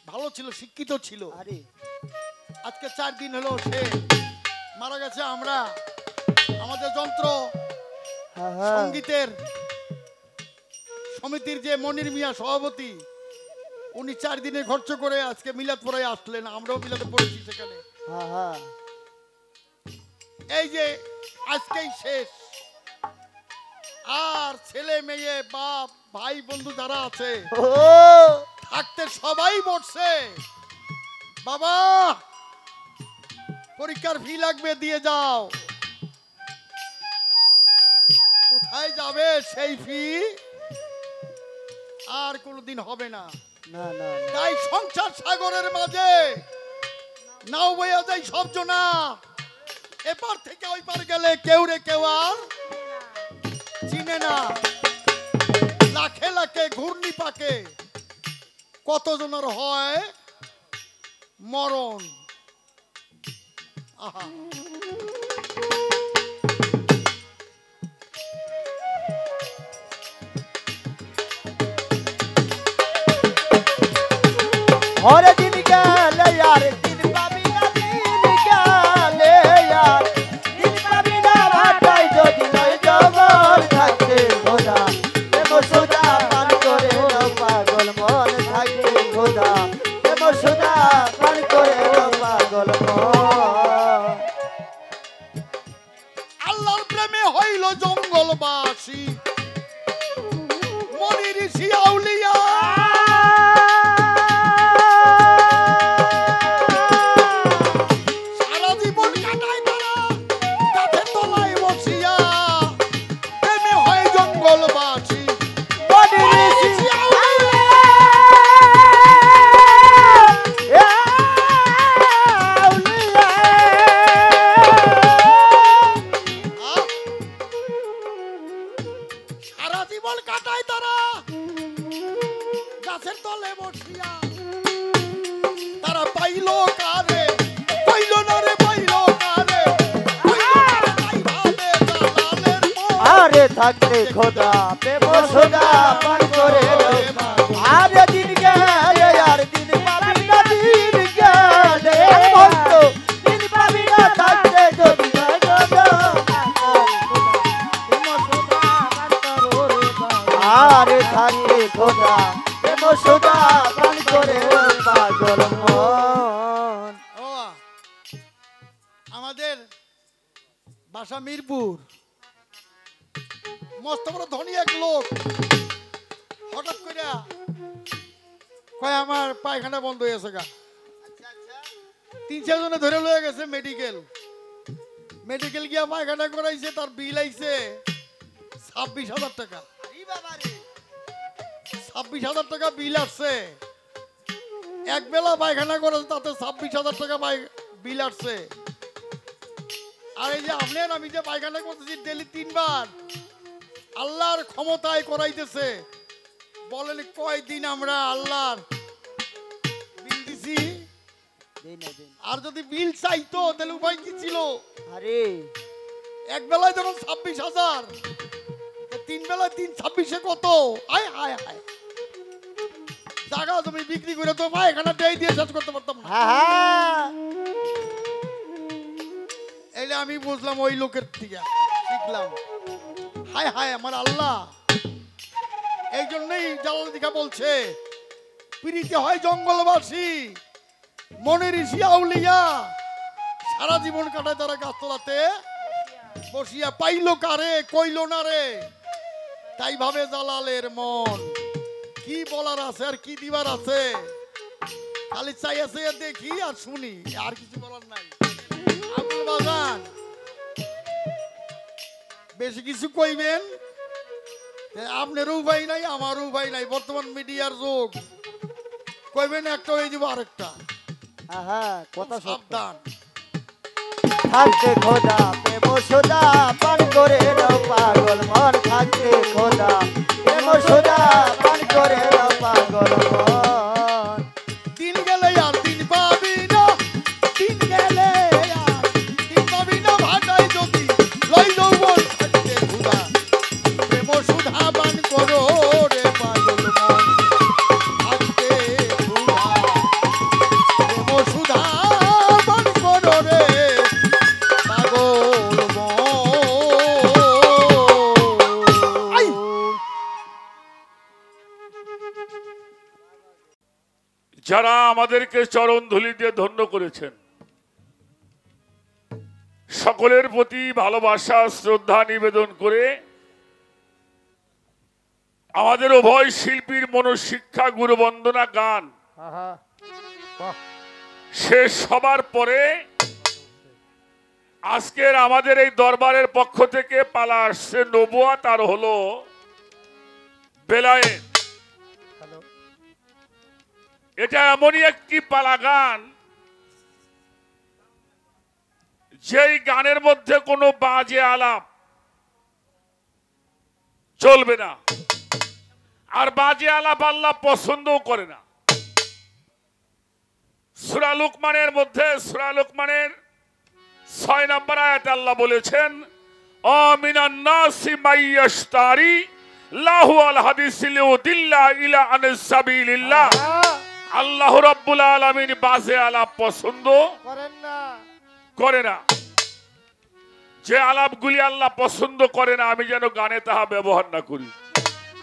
ভালো ছিল, শিক্ষিত ছিল। আরে আজকে 4 দিন হলো সে মারা গেছে। আমরা আমাদের যন্ত্র সঙ্গীতের সমিতির যে মনির মিয়া সভাপতি, উনি 4 দিনে খরচ করে আজকে মিলাদপুরে আসলেন, আমরাও মিলাদে পড়েছি সেখানে। এই যে আজকেই শেষ, আর ছেলে মেয়ে বাপ ভাই বন্ধু যারা আছে ও থাকতে সবাই বসছে। বাবা পরীক্ষার ফি লাগবে, দিয়ে যাও। কোথায় যাবে সেই ফি? আর কোনোদিন হবে না। না না তাই সংসার সাগরের মাঝে নাও বইয়া যায় সব জনা। এপার থেকে ওই পার গেলে কেউ রে কেউ আর চিনে না। লাখে লাখে ঘূর্ণি পাকে কতজনের হয় মরণ। আহা ওরে দিন গেলে আর দিন পাবি না, দিন গেলে আর দিন পাবি না, ভাই যদি নয় জবর থাকতে খোদা প্রেম সুদা পান করে দাও পাগল মন। থাকতে খোদা প্রেম সুদা পান করে দাও পাগল মন। আল্লাহর প্রেমে হইল জঙ্গলবাসী, মনি ঋষি আউলিয়া। সারা জীবন কাটায় তারা গাছের তলায় বসিয়া, প্রেমে হয় জঙ্গলবাসী, মনি ঋষি আউলিয়া। সারা জীবন কাটায় তারা গাছের তলে বসিয়া। তারা পাইল কারে, পাইল না রে, পাইল কারে, পাইল কারে, তাই ভাবে জালালের মন। আরে থাকতে খোদা প্রেম সুদা পান করে দাও পাগল। আরে দিন গেলে আর দিন পাবি না, দিন গেলে ভক্ত দিন পাবি না, থাকতে যদি নয় জবর। আরে থাকতে খোদা প্রেম সুদা পান করে দাও পাগল মন। ও আমাদের বাসা মিরপুর, মস্ত বড় ধনী এক লোক হঠাৎ করে কয় আমার পায়খানা বন্ধ হয়েছে গা। 3-4 জনে ধরে লয়ে গেছে মেডিকেল। মেডিকেল গিয়া পায়খানা করাইছে, তার বিল আইছে 26,000 টাকা। 26,000 টাকা বিল আসছে। এক বেলা পায়খানা করে তাতে 26,000 টাকা বিল আসছে। আর এই যে আপনার আমি যে পায়খানা করতেছি ডেলি 3 বার, আল্লাহর ক্ষমতায় করাইতেছে। বলেন কয়দিন আমরা আল্লাহর বিল দিছি? আর যদি বিল চাইতো তাহলে উপায় কি ছিল? আরে এক বেলায় যখন 26,000, 3 বেলায় 3 26-এ কত? আয় হায় হায়, জায়গা জমি বিক্রি করে তো পায়খানা দিয়ে শেষ করতে পারতাম না। এলে আমি বুঝলাম ওই লোকের থেকে শিখলাম। হায় হায় আমার আল্লাহ এই জন্যই জালাল দিঘা বলছে পিরিতে হয় জঙ্গলবাসী, মনে ঋষি আউলিয়া, সারা জীবন কাটায় তারা গাছতলাতে বসিয়া, পাইলো কারে কইলো না রে, তাই ভাবে জালালের মন। কি বলার আছে আর কি দিবার আছে, খালি চাইয়া চাইয়া দেখি আর শুনি, আর কিছু বলার নাই। আবুল বাজান বেশি কিছু কইবেন আপনারও উপায় নাই, আমারও উপায় নাই, বর্তমান মিডিয়ার যুগ। কইবেন একটা হয়ে দিব আরেকটা, হ্যাঁ কথা সাবধান। থাকতে খোদা প্রেম সোদা পান করে দাও পাগল মন, থাকতে খোদা প্রেম সোদা পান করে দাও পাগল মন। দিন গেলে আর দিন পাবি না, দিন গেলে আর দিন পাবি না, ভাটাই যদি লই যৌবন থাকতে খোদা প্রেম সুধা পান করো রে পাগল মন, থাকতে খোদা প্রেম সুধা পান করো রে পাগল মন। আই যারা আমাদেরকে চরণ ধুলি দিয়ে ধন্য করেছেন, সকলের প্রতি ভালোবাসা শ্রদ্ধা নিবেদন করে আমাদের উভয় শিল্পীর মনশিক্ষা গুরু বন্দনা গান শেষ হবার পরে আজকের আমাদের এই দরবারের পক্ষ থেকে পালা আসছে নবুয়াত আর হলো বেলায়েত। এটা এমনই একটি পালা গান যেই গানের মধ্যে কোনো বাজে আলাপ চলবে না, আর বাজে আলাপ আল্লাহ পছন্দও করে না। সূরা লুকমানের মধ্যে, সূরা লুকমানের 6 নম্বর আয়াতে আল্লাহ বলেছেন, আমিনান নাসি মাইয়াশতারি লাহু আল হাদিসি লিউদিল্লা ইলা আনিস সাবিলিল্লাহ। আল্লাহ রাব্বুল আলামিন বাজে আলাপ পছন্দ করে না। যে আলাপগুলি আল্লাহ পছন্দ করে না আমি যেন গানে তাহা ব্যবহার না করি।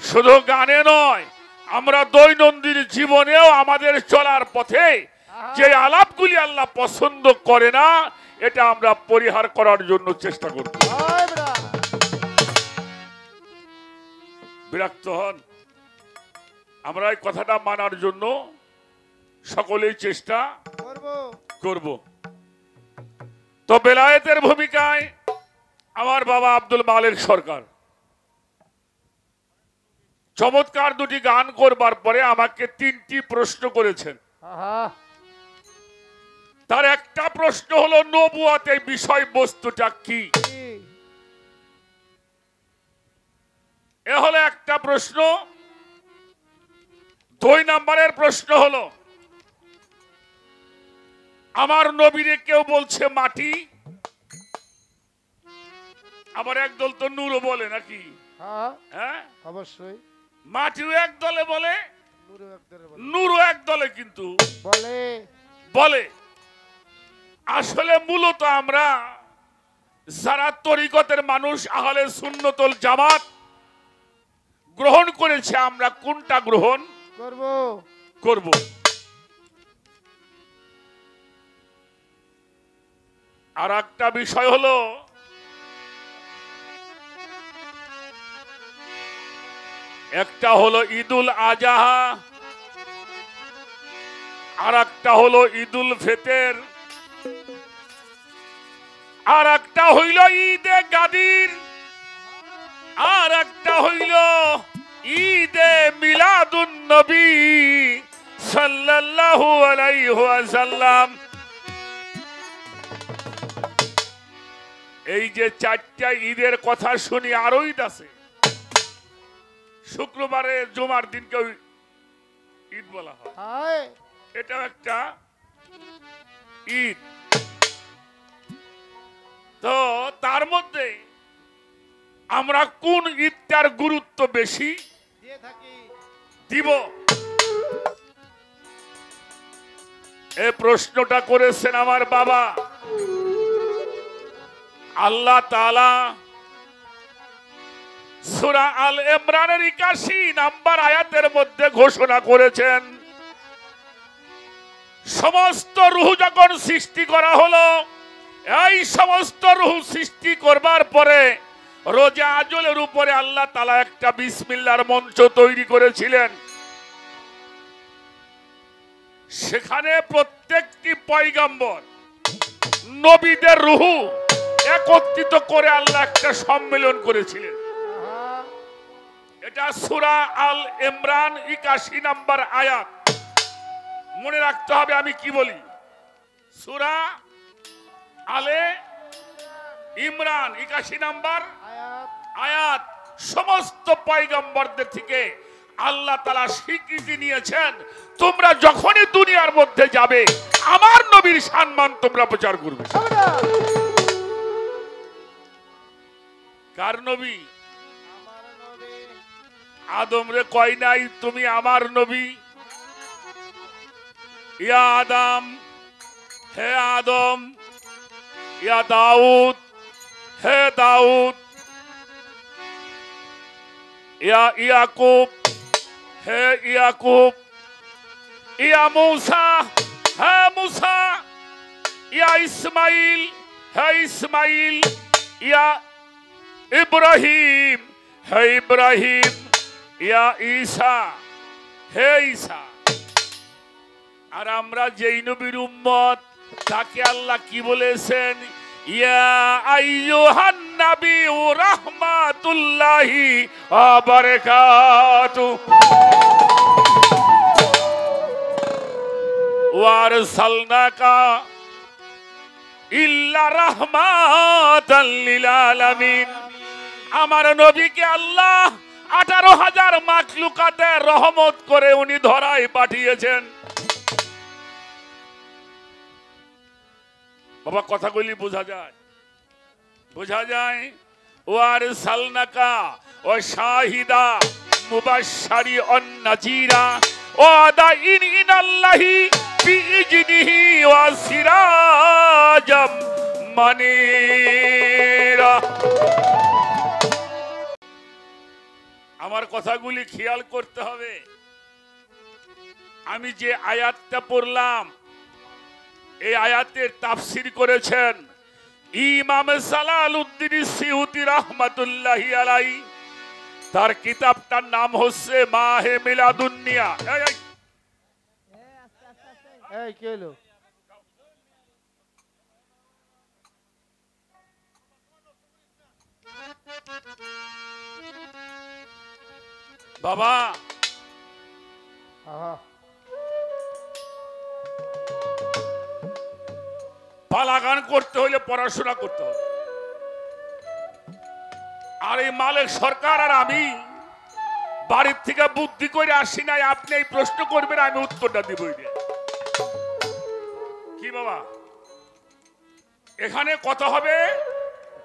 শুধু গানে নয়, আমরা দৈনন্দিন জীবনেও আমাদের চলার পথে যে আলাপগুলি আল্লাহ পছন্দ করে না এটা আমরা পরিহার করার জন্য চেষ্টা করব। বিরক্ত হন, আমরা এই কথাটা মানার জন্য সকলেই চেষ্টা করব। তো বেলায়েতের ভূমিকায় আমার বাবা আব্দুল মালেক সরকার চমৎকার দুটি গান করবার পরে আমাকে 3টি প্রশ্ন করেছেন। তার একটা প্রশ্ন হলো নবুয়াতের বিষয়বস্তুটা কি, এ হলো একটা প্রশ্ন। 2 নম্বরের প্রশ্ন হলো আমার নবীরে কেউ বলছে মাটি, আবার একদল তো নূরও বলে নাকি? হ্যাঁ অবশ্যই মাটিও এক দলে বলে, নূরও এক দলে কিন্তু বলে। আসলে মূলত আমরা যারা তরিকতের মানুষ আহলে সুন্নতুল জামাত গ্রহণ করেছে, আমরা কোনটা গ্রহণ করব? আর একটা বিষয় হলো একটা হলো ঈদুল আজহা, আর একটা হলো ঈদুল ফিতর, আর একটা হইল ঈদে গাদির, আর একটা হইল ঈদে মিলাদুন নবী সাল্লাল্লাহু আলাইহি ওয়াসাল্লাম। এই যে 4টা ঈদের কথা শুনি, আরো ঈদ আছে। শুক্রবারে জুমার দিনকে ঈদ বলা হয়, এটাও একটা ঈদ। তো তার মধ্যে আমরা কোন ঈদটার গুরুত্ব বেশি দিব, এই প্রশ্নটা করেছেন আমার বাবা। আল্লাহ তাআলা সূরা আল ইমরানের 81 নাম্বার আয়াতের মধ্যে ঘোষণা করেছেন, সমস্ত রূহ যখন সৃষ্টি করা হলো, এই সমস্ত রূহ সৃষ্টি করবার পরে রোজা আজলের উপরে আল্লাহ তাআলা একটা বিসমিল্লাহর মঞ্চ তৈরি করেছিলেন। সেখানে প্রত্যেকটি পয়গম্বর নবীদের রূহ একত্রিত করে আল্লাহ একটা সম্মেলন করেছিলেন। এটা সূরা আল ইমরান 81 নাম্বার আয়াত। মনে রাখতে হবে আমি কি বলি। সূরা আলে ইমরান 81 নাম্বার আয়াত। সমস্ত পয়গম্বরদের থেকে আল্লাহ তাআলা স্বীকৃতি নিয়েছেন, তোমরা যখনই দুনিয়ার মধ্যে যাবে আমার নবীর সম্মান তোমরা প্রচার করবে। কার নবী? আদম রে কয় নাই তুমি আমার নবী? ইয়া আদম, হে আদম, ইয়া দাউদ, হে দাউদ, ইয়া ইয়াকুব, হে ইয়াকুব, ইয়া মূসা, হে মূসা, ইয়া ইসমাইল, হে ইসমাইল, ইয়া ইব্রাহিম, হে ইব্রাহিম, ইয়া ঈসা, হে ঈসা। আর আমরা যেই নবীর উম্মত তাকে আল্লাহ কি বলেছেন? ইয়া আইয়ুহান নাবিয়্যু রাহমাতুল্লাহি ওয়া বারাকাতুহু ওয়া আরসালনাকা ইল্লা রাহমাতাল লিল আলামিন। আমার নবীকে আল্লাহ 18,000 মাখলুকাতের রহমত করে উনি ধরায় পাঠিয়েছেন। বাবা কথাগুলি বোঝা যায়? বোঝা যায়। ওয়ার সালনাকা ও শাহিদা মুবাশশারি অন নাজিরা ও দাইন ইনাল্লাহি বিইজনিহি ওয়া সিরাজাম মানিরা। আমার কথাগুলি খেয়াল করতে হবে। আমি যে আয়াতটা পড়লাম এই আয়াতের তাফসীর করেছেন ইমাম জালালউদ্দিন সিউতি রাহমাতুল্লাহি আলাইহি। তার কিতাবটার নাম হচ্ছে মাহে মিলাদুন্নিয়া। এই কি হলো? বাবা পালাগান করতে হলে পড়াশোনা করতে হবে। আর এই মালিক সরকার আর আমি বাড়ির থেকে বুদ্ধি করে আসি নাই। আপনি এই প্রশ্ন করবেন, আমি উত্তরটা দিব। কি বাবা? এখানে কথা হবে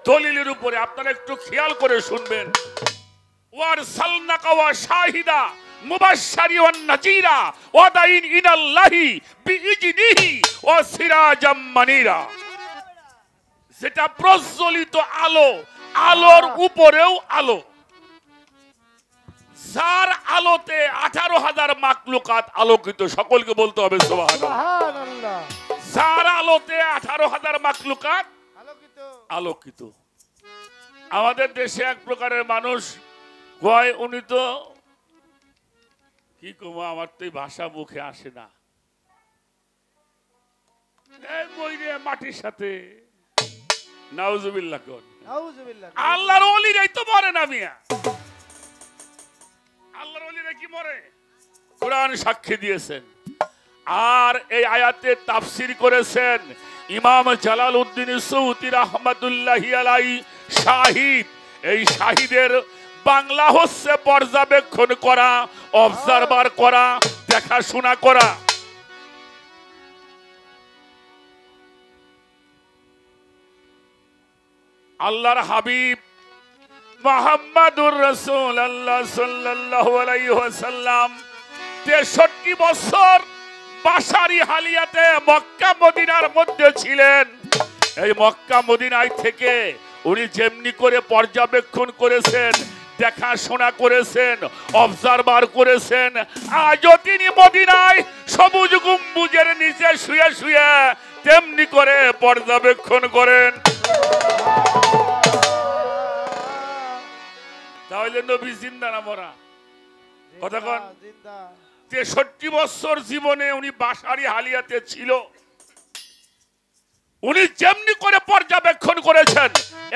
দলিলের উপরে, আপনারা একটু খেয়াল করে শুনবেন। ওয়ার সালনাকা ওয়া শাহিদা মুবাশশারি ওয়ান নাজিরা ওয়া দাইন ইনাল্লাহি বিইজনিহি ওয়া সিরাজাম মানিরা। যেটা প্রজ্বলিত আলো, আলোর উপরেও আলো, যার আলোতে 18,000 মাখলুকাত আলোকিত। সকলকে বলতে হবে সুবহানাল্লাহ। যার আলোতে 18,000 মাখলুকাত আলোকিত। আমাদের দেশে এক প্রকারের মানুষ কয় উনি তো কি কম, আমার তো এই ভাষা মুখে আসে না, মাটির সাথে। নাউজুবিল্লাহ। আল্লাহর ওলিরাই তো মরে না মিয়া। আল্লাহর ওলিরা কি মরে? কোরআন সাক্ষী দিয়েছেন। আর এই আয়াতে তাফসীর করেছেন ইমাম জালালউদ্দিন সিউতি রাহমাতুল্লাহি আলাইহি শাহিদ। এই শাহিদের বাংলা হচ্ছে পর্যবেক্ষণ করা, অবজারভার করা, দেখাশোনা করা। আল্লাহর হাবিব মুহাম্মাদুর রাসূলুল্লাহ সাল্লাল্লাহু আলাইহি ওয়াসাল্লাম 63 বছর বাশারি হালিয়াতে মক্কা মদিনার মধ্যে ছিলেন। এই মক্কা মদিনায় থেকে উনি যেমনি করে পর্যবেক্ষণ করেছেন, দেখাশোনা করেছেন, অবজারভার করেছেন। আজও তিনি মদিনায় সবুজ গম্বুজের নিচে শুয়ে শুয়ে তেমনি করে পর্যবেক্ষণ করেন। তাহলে নবী জিন্দা না মরা? কথা কন। 63 বছর জীবনে উনি বাসারি হালিয়াতে ছিল। উনি যেমনি করে পর্যবেক্ষণ করেছেন,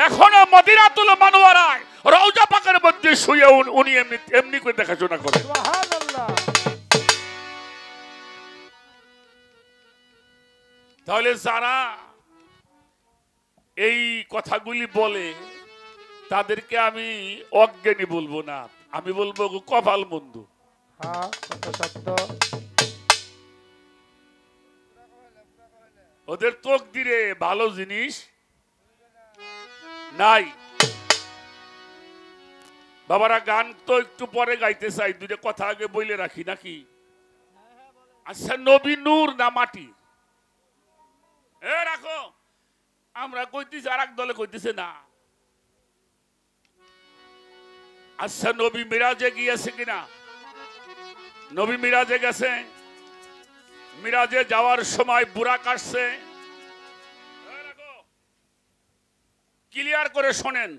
এখনো মদিনাতুল মুনাওয়ারায় রওজা পাকের মধ্যে শুয়ে উনি এমনি করে দেখাশোনা করেন। তাহলে যারা এই কথাগুলি বলে তাদেরকে আমি অজ্ঞানী বলবো না, আমি বলবো কপাল মন্দ। ওদের তকদিরে ভালো জিনিস নাই। বাবারা, গান তো একটু পরে গাইতে চাই, দুইটা কথা আগে বলে রাখি নাকি? আচ্ছা, নবী নূর না মাটি? রাখো, আমরা কইতেছি আর এক দলে কইতেছে না। আচ্ছা, নবী মিরাজে গিয়েছে কিনা? নবী মিরাজে গেছে। মিরাজে যাওয়ার সময় বুরাক আসছে। ক্লিয়ার করে শোনেন,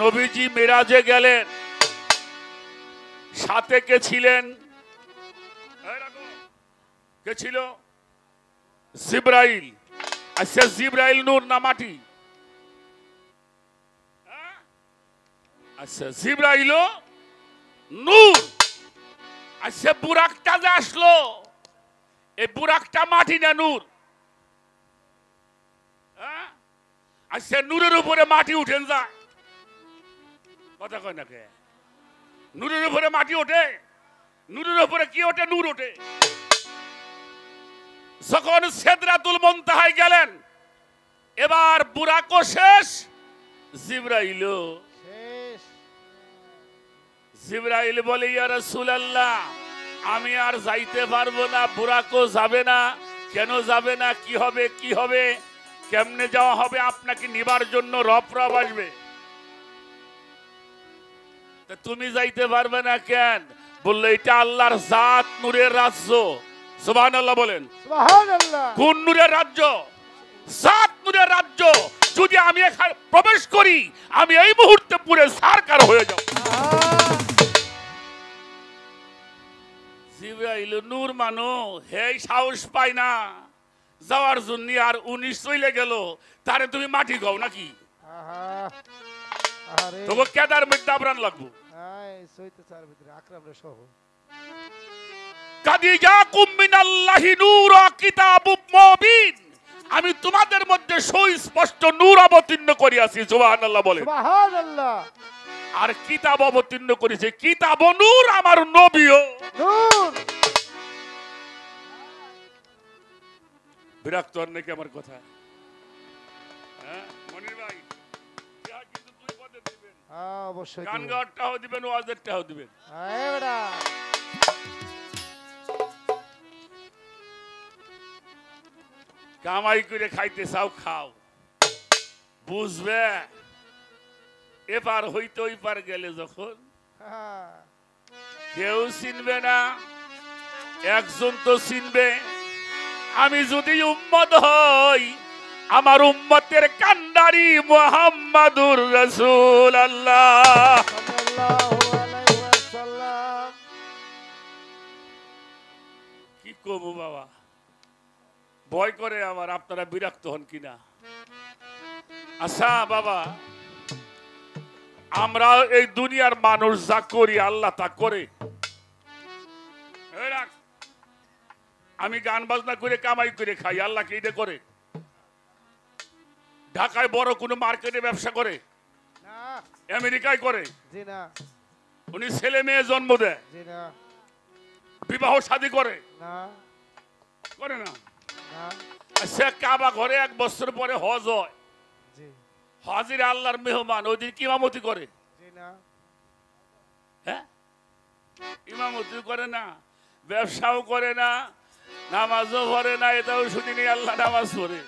নবীজি মিরাজে গেলেন, সাথে কে ছিলেন? কে ছিল? জিবরাইল। আচ্ছা, জিবরাইল নূর না মাটি? আচ্ছা, জিবরাইল নূর। আচ্ছা, বুরাকটা যে আসলো, এই বুরাকটা মাটি না নূর? আচ্ছা, নূরের উপরে মাটি উঠেন যায়? কথা কয় না কে? নূরের উপরে মাটি ওঠে? নূরের উপরে কি ওঠে? নূর ওঠে। যখন সিদরাতুল মুনতাহায় গেলেন, এবার বুরাকও শেষ, জিবরাইলও শেষ। জিবরাইল বলে, ইয়া রাসূলুল্লাহ, আমি আর যাইতে পারবো না, বুরাকও যাবে না। কেন যাবে না? কি হবে? কি হবে? কেমনে যাওয়া হবে? আপনাকে নিবার জন্য রব আসবে। তুমি যাইতে পারবে না কেন? বললো, এটা আল্লাহর জাত, নূরের রাজ্য। সুবহানাল্লাহ বলেন। সুবহানাল্লাহ। কোন নূরের রাজ্য? জাত নূরের রাজ্য। যদি আমি এখানে প্রবেশ করি, আমি এই মুহূর্তে পুরো সারকার হয়ে যাব। জিবরাইল নূর মানো, হে সাহস পায় না যাওয়ার জন্য। আর 19 চলে গেল, তারে তুমি মাটি গাও নাকি? তোকে কেদার মধ্যে আবরান লাগবো। আমি তোমাদের মধ্যে সুস্পষ্ট নূর অবতীর্ণ করিয়াছি। সুবহানাল্লাহ বলে। সুবহানাল্লাহ। আর কিতাব অবতীর্ণ করেছে, কিতাব নূর, আমার নবীও নূর। বিরক্ত হন নাকি আমার কথা? মনির ভাই, কিন্তু দুই পদে দিবেন। অবশ্যই গান গাওয়ারটাও দিবেন, ওয়াজেরটাও দিবেন। কামাই করে খাইতে চাও, খাও, বুঝবে। এবার হইতে ওই পার গেলে যখন কেউ চিনবে না, একজন তো চিনবে। আমি যদি উম্মত হই, আমার উম্মতের কান্ডারি মুহাম্মাদুর রাসূলুল্লাহ। কি কবু বাবা, ভয় করে আমার। আপনারা বিরক্ত হন কিনা? আচ্ছা বাবা, আমরা এই দুনিয়ার মানুষ যা করি, আল্লাহ তা করে। আমি গান বাজনা করে কামাই করে খাই, আল্লাহ কি এটা করে? ঢাকায় বড় কোনো মার্কেটে ব্যবসা করে? আমেরিকায় করে? উনি ছেলে মেয়ে জন্ম দেয়, বিবাহ শাদী করে? করে না। সে কাবা ঘরে 1 বছর পরে হজ হয়, হাজির আল্লাহর মেহমান, ওই দিন ইমামতি করে? হ্যাঁ, ইমামতি করে না, ব্যবসাও করে না, নামাজও পড়ে না। এটাও শুনিনি আল্লাহ নামাজ পড়ে।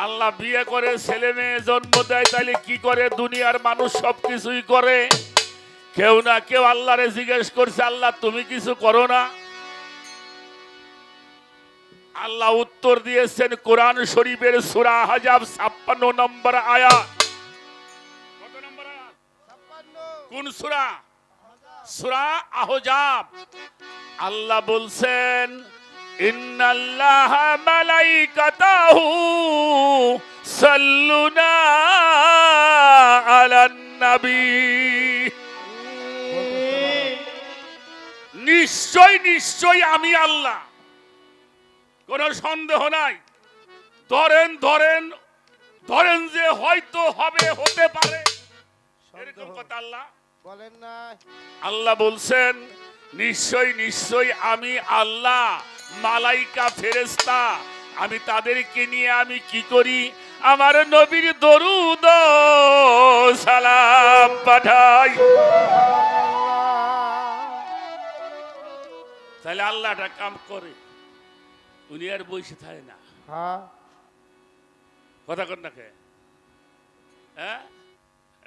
আল্লাহ বিয়ে করে ছেলে মেয়ে জন্ম দেয়, তাইলে কি করে? দুনিয়ার মানুষ সবকিছুই করে, কেউ না কেউ আল্লাহরে জিজ্ঞেস করছে, আল্লাহ তুমি কিছু করো না? আল্লাহ উত্তর দিয়েছেন কোরআন শরীফের সূরা আহজাব 56 নম্বর আয়াত। কত নম্বর আয়াত? কোন সূরা? সূরা আহজাব। আল্লাহ বলছেন ইন্নাল্লাহা মালাইকাতাহু সাল্লুনা আলান নবী। নিশ্চয় নিশ্চয় আমি আল্লাহ, কোন সন্দেহ নাই। ধরেন ধরেন ধরেন যে হয়তো হবে, হতে পারে, এরকম কথা আল্লাহ বলেন না। আল্লাহ বলছেন নিশ্চয় নিশ্চয় আমি আল্লাহ, মালাইকা ফেরেশতা, আমি তাদেরকে নিয়ে আমি কি করি? আমার নবীর দরুদ ও সালাম পাঠাই। তাহলে আল্লাহটা কাম করে, উনি আর বসে থাকে না। হ্যাঁ কথা কর না কে? হ্যাঁ,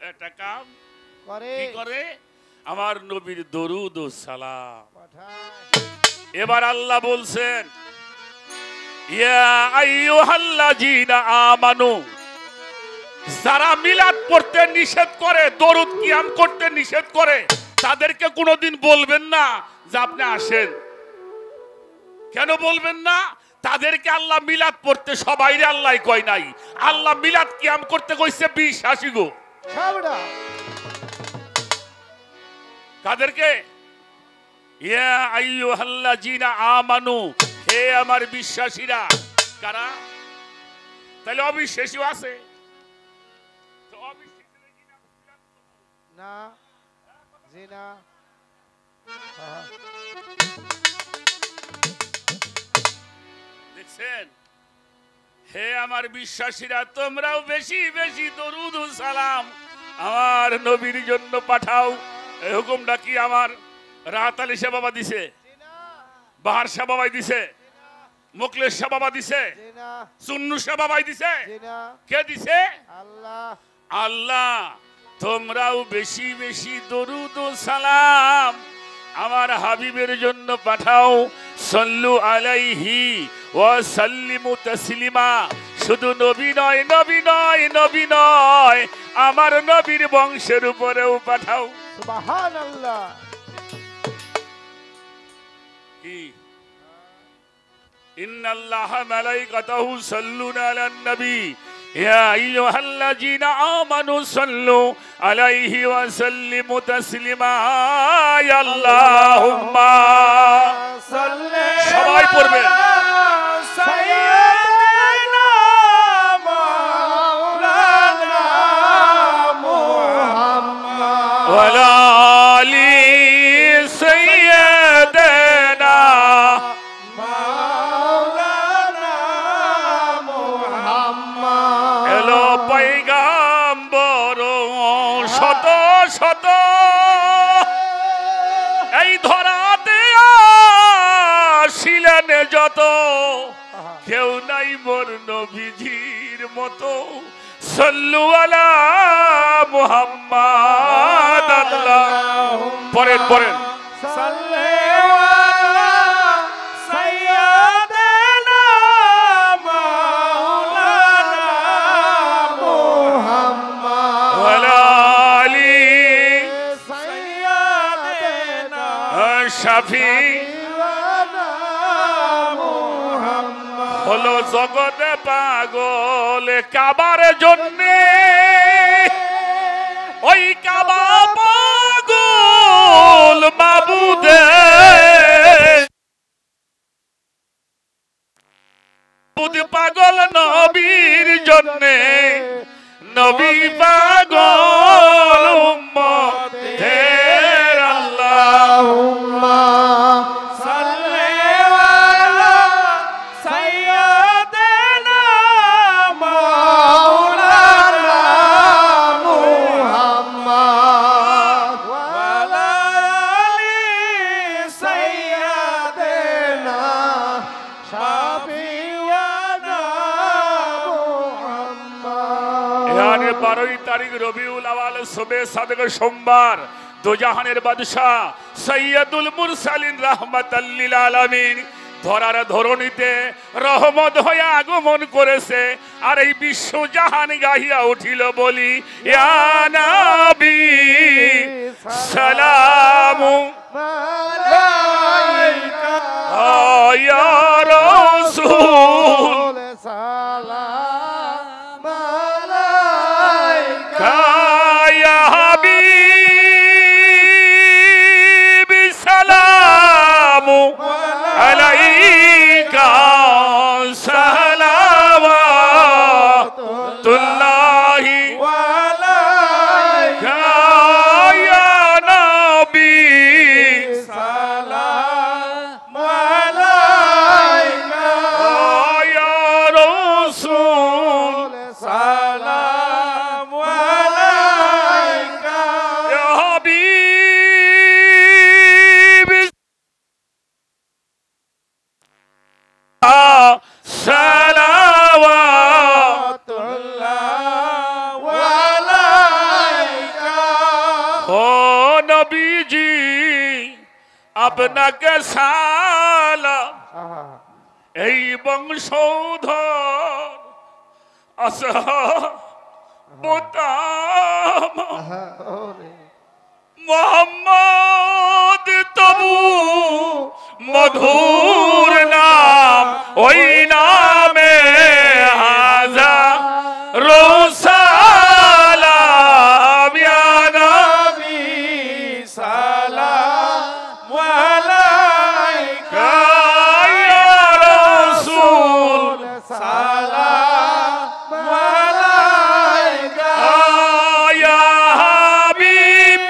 একটা কাম করে কি করে? আমার নবীর দরুদ ও সালাম। পাঠায়। এবার আল্লাহ বলছেন ইয়া আইয়ুহাল্লাযীনা আমানু, যারা মিলাদ পড়তে নিষেধ করে, দরুদ কিয়াম করতে নিষেধ করে, তাদেরকে কোনোদিন বলবেন না যে আপনি আসেন। কেন বলবেন না? তাদেরকে আল্লাহ মিলাদ পড়তে সবাইরে আল্লাহ কয় নাই, আল্লাহ মিলাদ কিয়াম করতে কইছে বিশ্বাসী গো। সবটা কাদেরকে? ইয়া আইয়ুহাল্লাযীনা আমানু, হে আমার বিশ্বাসীরা। কারা? তাহলে অবিশ্বাসীও আছে। তো অবিশ্বাসীরা কি না? না জি না। হ্যাঁ। দেখছেন? হে আমার বিশ্বাসীরা, তোমরাও বেশি বেশি দরুদ ও সালাম আমার নবীর জন্য পাঠাও। এই হুকুমটা কি আমার রাহাত আলী শাহ বাবা দিছে, বাহার শাহ বাবাই দিছে, মুকলেশ শাহ বাবা দিছে, জি না। সুন্নু শাহ বাবাই দিছে? জি না। কে দিছে? আল্লাহ। আল্লাহ। তোমরাও বেশি বেশি দরুদ ও সালাম আমার হাবিবের জন্য পাঠাও। সাল্লু আলাইহি ওয়া সাল্লিমু তাসলিমা। শুধু নবী নয়, নবী নয়, নবী নয়, আমার নবীর বংশের উপরেও পাঠাও। সুবহানাল্লাহ। কি? ইন্নাল্লাহা মালাইকাতাহু সাল্লুনা আলান নবী ইয়া আইয়ুহাল্লাযীনা আমানু সাল্লু আলাইহি ওয়া সাল্লিমু তাসলিমা। আল্লাহুম্মা সাল্লি সবাই পড়বেন। সাইয়্যিদানা মাওলানা মুহাম্মদ ওয়া আলা আলি সাইয়্যিদানা মাওলানা মুহাম্মদ। এলো পয়গাম্বর শত শত এই ধরাতে আসিলেন যত, কেউ নাই মোর নবীজির মতো। সাল্লু আলা মুহাম্মাদ। আল্লাহ পড়েন পড়েন। সাল্লি আলা সাইয়্যিদানা মাওলানা মুহাম্মদ ওয়া আলা আলি সাইয়্যিদানা শাফি। মাওলানা মুহাম্মদ। হলো জগতে পাগল কাবার জন্যে, ওই কাবা পাগল মাবুদে পাগল নবীর জন্যে, নবী পাগল উম্মতের। আল্লাহুম্মা সাল্লি আলা সাইয়্যিদানা মাওলানা তারিখ রবিউল আওয়াল শবে সাদেক সোমবার দোজাহানের বাদশাহ সৈয়দুল মুরসালিন রাহমাতাল লিল আলামিন ধরার ধরণীতে রহমত হয়ে আগমন করেছে। আর এই বিশ্বজাহান গাহিয়া উঠিল বলি ইয়া নবী সালামু মালাইকা ইয়া রাসূল সালাম মালাইকা ইয়া হাবিব সালামু আলাইকা সালাওয়াতুল্লাহি ওয়ালাইকা ইয়া নবী সালাম মালাইকা ইয়া রাসূল সালাম মালাইকা ইয়া হাবিব সালাওয়াতুল্লাহ ওয়ালাইকা ও নবীজি আপনাকে সালাম এই বংশধর আসহাবতাম মোহাম্মদ তবু মধুর নাম ওই নামে হাজা রোসালাম ইয়া নবী সালাম আলাইকা ইয়া রাসূল সালাম আলাইকা ইয়া হাবিব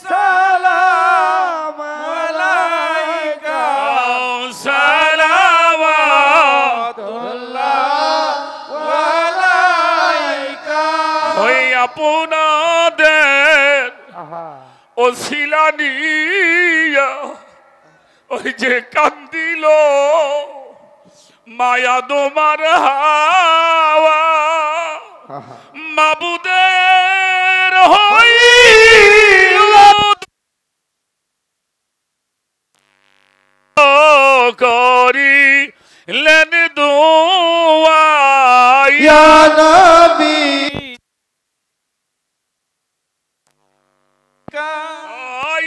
সালাম আলাইকা সালাওয়াতুল্লাহ আলাইকা ওই আপনাদের ওসিলা নিয়া ওই যে কান্দিল মায়া তোমার হাওয়া মাবুদের হইল করি লেন দোয়া ইয়া নবী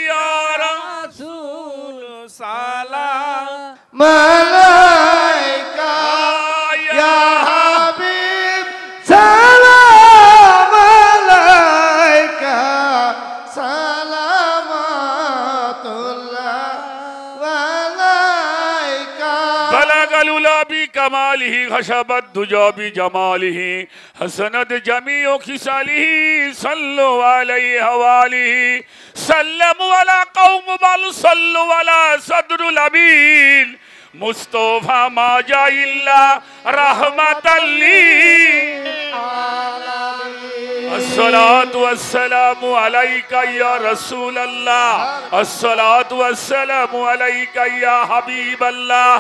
ইয়া রাসূল সালাম মালাইকা ইয়া হাবিব সালাম আলাইকা সালামাতুল্লাহ আলাইকা بلغ العلا بكماله غشب الدجى بجماله حسنت جميع خصاله صلوا عليه وآله سلموا على قوم بل صلوا على صدر الأمين مصطفى ما جاء إلا رحمة للعالمين الصلاة والسلام عليك يا رسول الله الصلاة والسلام عليك يا حبيب الله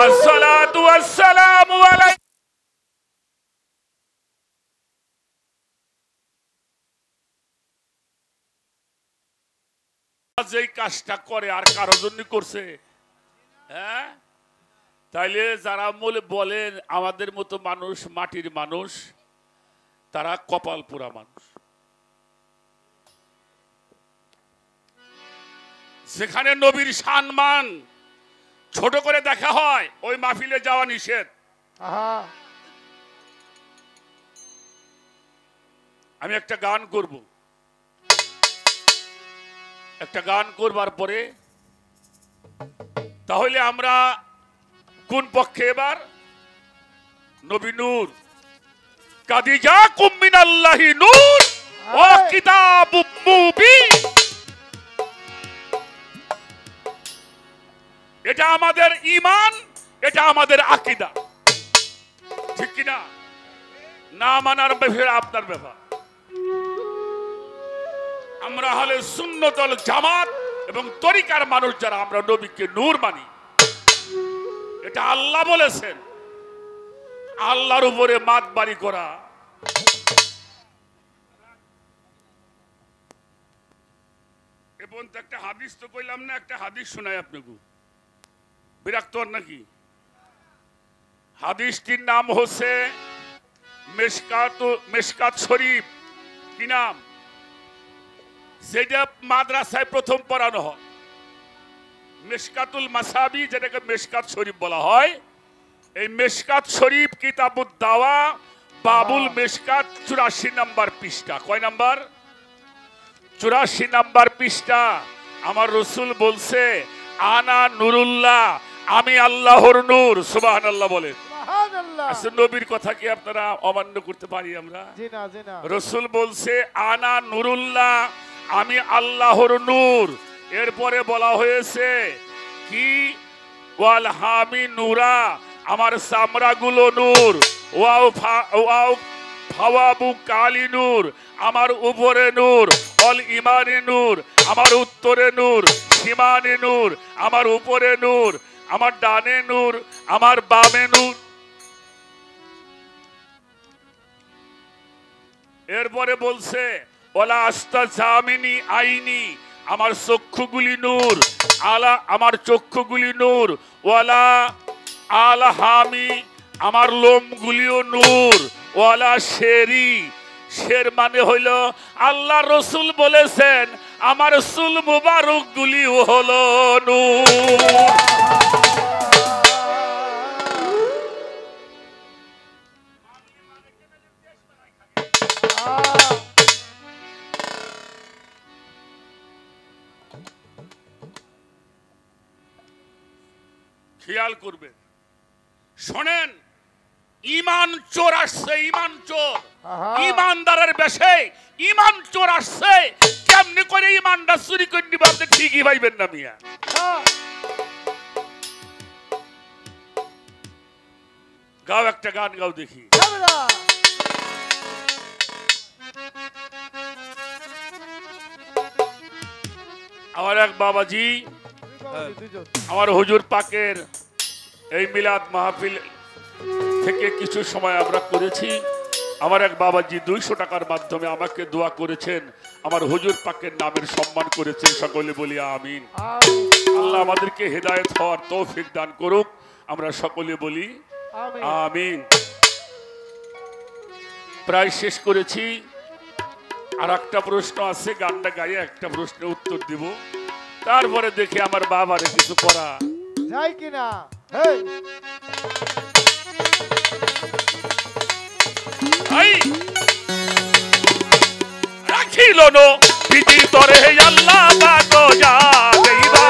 الصلاة والسلام عليك যেই কাজটা করে আর কারোর জন্য করছে হ্যাঁ তাইলে যারা বলেন আমাদের মতো মানুষ মাটির মানুষ তারা কপাল পোড়া মানুষ। যেখানে নবীর সম্মান ছোট করে দেখা হয় ওই মাহফিলে যাওয়া নিষেধ। আমি একটা গান করব, একটা গান করবার পরে তাহলে আমরা কোন পক্ষে এবার নবী নূর কাদিজা কুমিনাল্লাহি নূর ও কিতাবুম মুবিন, এটা আমাদের ঈমান, এটা আমাদের আকীদা, ঠিক কি না? না মানার ব্যাপারে আপনার ব্যাপার। আমরা হলে সুন্নাত ওয়াল জামাত এবং তরিকার মানুষ যারা আমরা নবীকে নূর মানি, এটা আল্লাহ বলেছেন। আল্লাহর উপরে মাতবাড়ি করা এবং একটা হাদিস তো কইলাম না, একটা হাদিস শোনাই আপনাকে, বিরক্ত হন নাকি? হাদিসটির নাম হচ্ছে মেশকাত শরীফ। কি নাম? যেটা মাদ্রাসায় প্রথম পড়ানো হয়, মেশকাতুল মাসাবি, যেটাকে মেশকাত শরীফ বলা হয়। এই মেশকাত শরীফ কিতাবুদ দাওয়া বাবুল মেশকাত 84 নাম্বার পৃষ্ঠা। কয় নাম্বার? 84 নাম্বার পৃষ্ঠা। আমার রসুল বলছে, আনা নুরুল্লাহ, আমি আল্লাহর নূর। সুবহানাল্লাহ বলেন। সুবহানাল্লাহ। আচ্ছা, নবীর কথা কি আপনারা অমান্য করতে পারি আমরা? জি না, জি না। রসুল বলছে, আনা নুরুল্লাহ, আমি আল্লাহর নূর। এরপরে বলা হয়েছে কি? ওয়াল হামি নূরা, আমার চামড়াগুলো নূর। ওয়াও ফাওয়াবু কালি নূর, আমার উপরে নূর। অল ইমানি নূর, আমার উত্তরে নূর। সীমানি নূর, আমার উপরে নূর। আমার ডানে নূর, আমার বামে নূর। এরপরে বলছে, ওলা আস্তা জামিনী আইনি, আমার চক্ষুগুলি নূর। আলা, আমার চক্ষুগুলি নূর। ওয়ালা আলা হামি, আমার লোমগুলিও নূর। ওয়ালা শেরি, শের মানে হইল আল্লাহ রসুল বলেছেন আমার চুল মুবারক গুলিও হলো নূর। খেয়াল করবেন, শোনেন, ইমান চোর আসছে, ইমান চোর। ইমানদারের বেশে ইমান চোর আসছে। কেমনি করে ইমানটা চুরি করে নিবে আপনি ঠিকই পাইবেন না মিয়া। গাও একটা গান গাও দেখি। আমার এক বাবাজি, আমার হুজুর পাকের এই মিলাদ মাহফিল থেকে কিছু সময় আমরা করেছি। আমার এক বাবাজি 200 টাকার মাধ্যমে আমাকে দোয়া করেছেন, আমার হুজুর পাকের নামের সম্মান করেছেন। সকলে বলি আমিন। আল্লাহ আমাদেরকে হেদায়েত হওয়ার তৌফিক দান করুক। আমরা সকলে বলি আমিন। প্রায় শেষ করেছি। আর একটা প্রশ্ন আছে, গানটা গাইয়ে একটা প্রশ্নের উত্তর দিব, তারপরে দেখি আমার বাবারে কিছু করা যায় কিনা। রাখিল নো পিতির তরে আল্লাহ পাক জাগাইবা,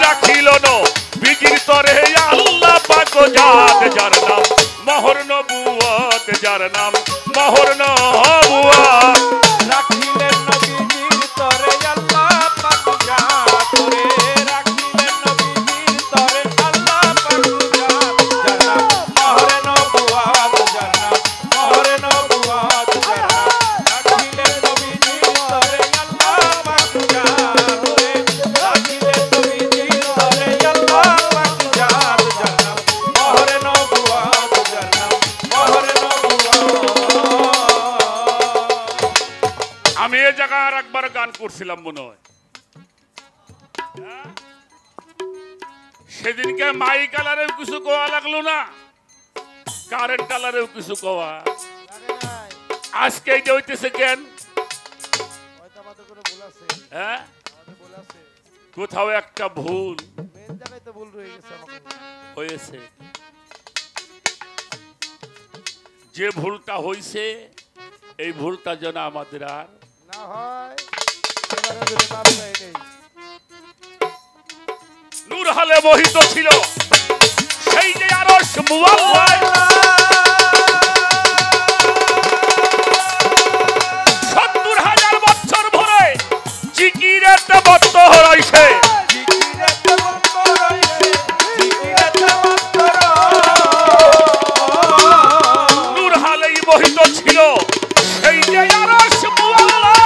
রাখিল নো পিতির তরে আল্লাহ পাক জাগ, যার নাম মোহর নবুয়ত, যার নাম মোহর নবুয়ত। রাখিলেন নবীজির তরে আল্লাহ পাক জাগ করে, রাখিলেন নবীজির তরে আল্লাহ পাক জাগ, যার নাম মোহর নবুয়ত, যার নাম মোহর নবুয়ত, যার নাম। রাখিলেন নবীজির তরে আল্লাহ পাক জাগ করে, রাখিলেন নবীজির তরে আল্লাহ পাক জাগ, যার নাম মোহর নবুয়ত, যার নাম মোহর নবুয়ত। আমি এই জায়গায় আর একবার গান করছিলাম মনে হয়, সেদিনকে মাই কালারেও কিছু কোয়া লাগলো না, কারেন্ট কালারেও কিছু কোয়া। আজকে এইটা হইতেছে কেন? হ্যাঁ, কোথাও একটা ভুল হয়েছে। যে ভুলটা হয়েছে, এই ভুলটা যেন আমাদের আর না হয়। এবারে যদি মাপ চাই নেই। নূর হালে মোহিত ছিল সেই যে আরশ মুআল্লাহ, ৭০,০০০ বছর ভরে জিকিরেতে বদ্ধ হইছে। নূর হালেই মোহিত ছিল সেই যে আরশ মুআল্লাহ,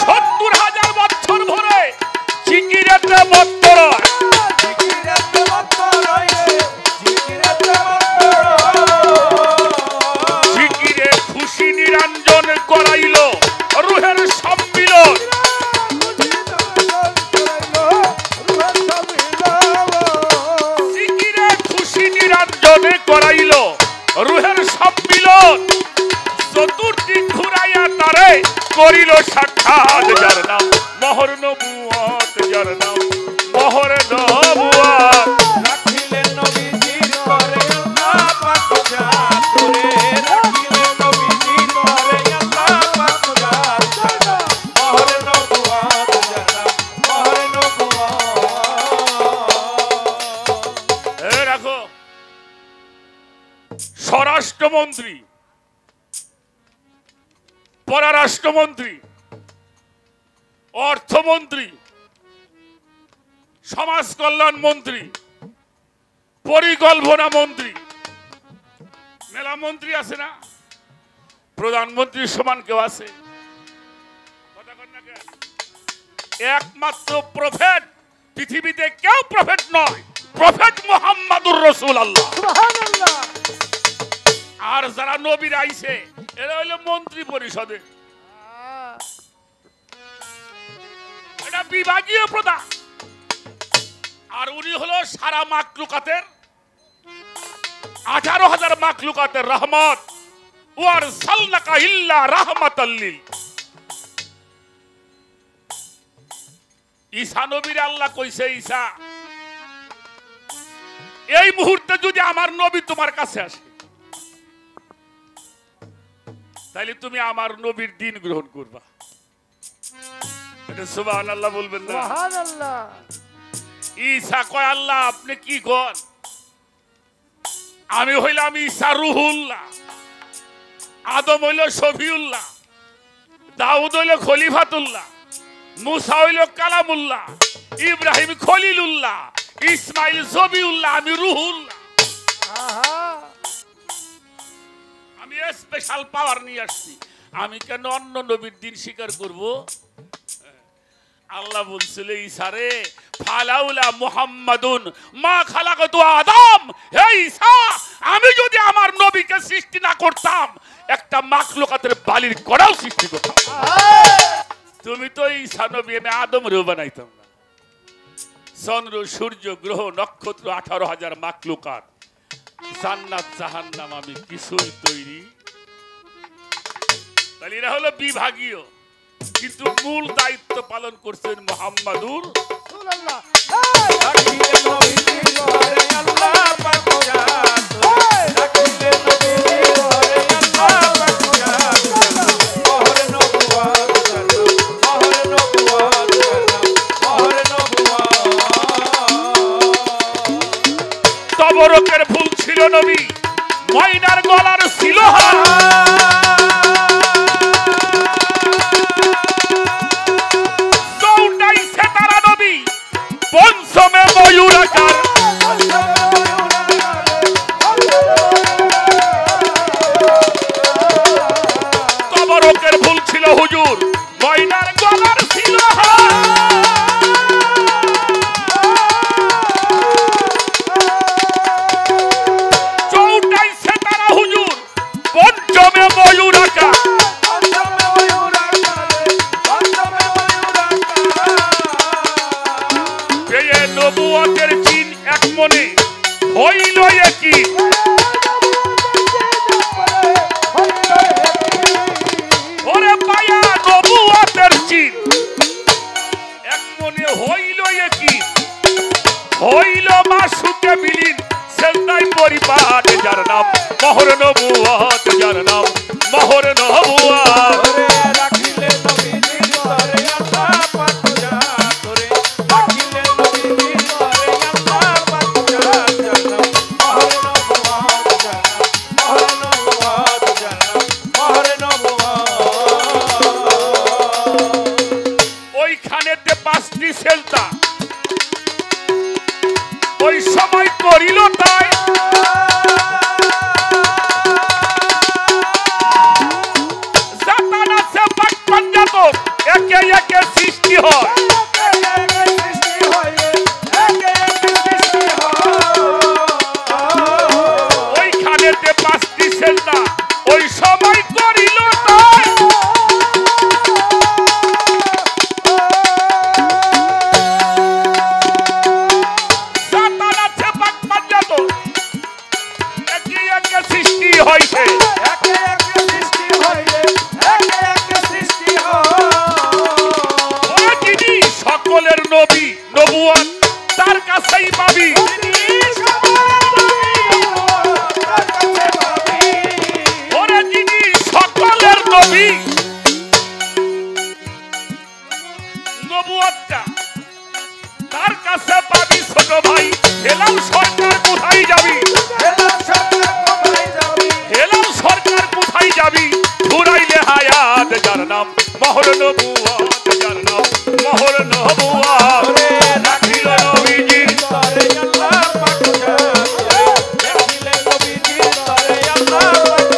৭০,০০০ বছর ভরে জিকিরেতে বদ্ধ মিলনে করাইল রুহের সম্মিলন, চতুর্দিক ঘুরাইয়া তারে করিল সাক্ষাৎ, যার নাম মহর নবুয়ত, যার নাম মহর নবুয়ত। রাখিলেন নবীজির তরে আল্লাহ পাক জাত করে, রাখিলেন নবীজির তরে আল্লাহ পাক জাত, যার নাম মহর নবুয়ত, যার নাম মহর নবুয়ত। রাখো, স্বরাষ্ট্রমন্ত্রী, পররাষ্ট্রমন্ত্রী, অর্থমন্ত্রী, সমাজ কল্যাণ মন্ত্রী, পরিকল্পনা মন্ত্রী, মেলা মন্ত্রী আছে না? প্রধানমন্ত্রীর সমান কেউ আছে? কথা কন না কেন? একমাত্র প্রফেট, পৃথিবীতে কেউ প্রফেট নয়, প্রফেট মুহাম্মাদুর রাসূলুল্লাহ। আর যারা নবীর আইছে এরা হইলো মন্ত্রী পরিষদে, এটা বিভাগীয় প্রধান। আর উনি হলো সারা মাকলুকাতের 18,000 মাকলুকাতের রহমত, ওয়ার সালনাকা ইল্লা রাহমাতাল লিল। ঈসা নবীর আল্লাহ কইছে, ঈসা এই মুহূর্তে যদি আমার নবী তোমার কাছে আসে তাহলে তুমি আমার নবীর দিন গ্রহণ করবা। এটা সুবহানাল্লাহ বলবেন না? সুবহানাল্লাহ। ঈসা কয়, আল্লাহ আপনি কি কন? আমি হইলাম ঈসা রুহুল্লাহ, আদম হইল শফিউল্লাহ, দাউদ হইল খলিফাতুল্লাহ, মুসা হইল কালামুল্লাহ, ইব্রাহিম খলিলুল্লাহ, ইসমাইল জবিউল্লাহ, আমি রুহুল্লাহ। আমি স্পেশাল পাওয়ার নিয়ে আসছি, আমি কেন অন্য নবীর দিন স্বীকার করব? আল্লাহ বলছিল, ঈসারে ফালাউলা মুহাম্মাদুন মা খালাকাতু আদম, হে ঈসা আমি যদি আমার নবীকে সৃষ্টি না করতাম একটা মাখলুকাতের বালির কড়াও সৃষ্টি করতাম। তুমি তো ঈসা নবী, আমি আদম রেও বানাইতাম না। চন্দ্র সূর্য গ্রহ নক্ষত্র 18,000 মাখলুকাত, জান্নাত জাহান্নাম আমি কিছুই তৈরি। তাহলে এরা হলো বিভাগীয়, কিন্তু মূল দায়িত্ব পালন করছেন মুহাম্মাদুর রাসূলুল্লাহ। রাখিলেন নবীজির তরে আল্লাহ পাক জাত করে, রাখিলেন নবীজির তরে আল্লাহ পাক জাত করে, মহর নবুয়ত, যার নাম মহর নবুয়ত, যার নাম মহর নবুয়ত। তবরকের ফুল ছিল নবী, ময়নার গলার ছিল হার, চৌটাইছে তারা নবী, পঞ্চমে ময়ূর আকার। তবরকের ফুল ছিল হুজুর, ময়নার গলার ছিল হার, চৌটাইছে তারা হুজুর, পঞ্চমে ময়ূর আকার। পেয়ে নবুয়তের চিন এক মনে হইল একই, ওরে পায়া নবুয়তের চিন এক মনে হইল একই, হইল মাসুকে বিলীন সেজদায় পরিপাট, যার নাম মহর নবুয়ত, যার নাম মহর নবুয়ত। রাখিলেন নবীজির তরে আল্লাহ পাক জাত করে, রাখিলেন নবীজির তরে আল্লাহ পাক জাত, যার নাম মহর নবুয়ত, যার নাম মহর নবুয়ত, যার নাম মহর নবুয়ত। ওইখানেতে 5টি সেজদা ওই সময় করিল তাই, জাতানা সে পাক পাঞ্জাত একে একে সৃষ্টি হয়, ওইখানেতে 5টি সেজদা ওই সময় করিল তাই। জাতানা সে পাক পাঞ্জাত পাবি ওরে যিনি সকলের নবী নবুয়তটা তার কাছে পাবি ছোট ভাই হেলাল সরকার কোথায় যাবি হেলাল সরকার কোথায় যাবি ঘুরাইলে হায়াত যার নাম মহর নবুয়ত যার নাম মহর নবুয়ত রাখিল নবীজির তরে আল্লাহ পাক রাখিলে নবীজির তরে আল্লাহ পাক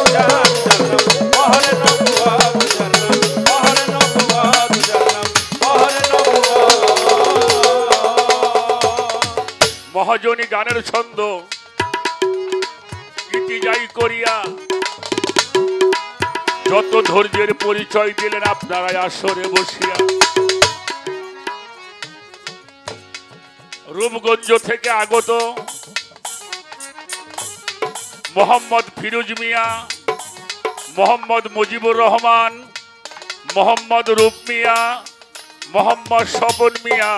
মহরে নবুয়ত জান্নাত মহরে নবুয়ত জান্নাত মহরে নবুয়ত মহাজনী গানের ছন্দ ইতি যাই করিয়া যত ধৈর্যের পরিচয় দিলেন আপনারা আসরে বসিয়া রূপগঞ্জ থেকে আগত মোহাম্মদ ফিরোজ মিয়া মোহাম্মদ মুজিবুর রহমান মোহাম্মদ রূপ মিয়া মোহাম্মদ স্বপন মিয়া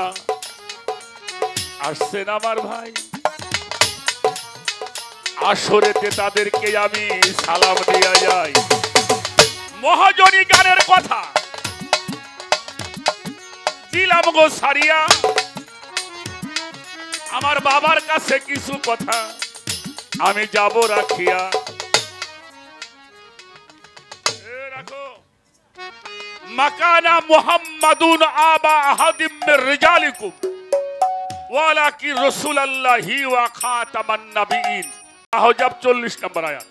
আসছেন আমার ভাই আসরেতে তাদেরকে আমি সালাম দিয়া যাই মহাজনী গানের কথা দিলাম গো সারিয়া আমার বাবার কাছে কিছু কথা আমি যাব রাখিয়া রাখো মাকানা মুহাম্মাদুন আবা আহাদিম মির রিজালিকুম ওয়ালাকি রাসূলুল্লাহি ওয়া খাতামান নাবিয়িন আহজাব 40 নম্বর আয়াত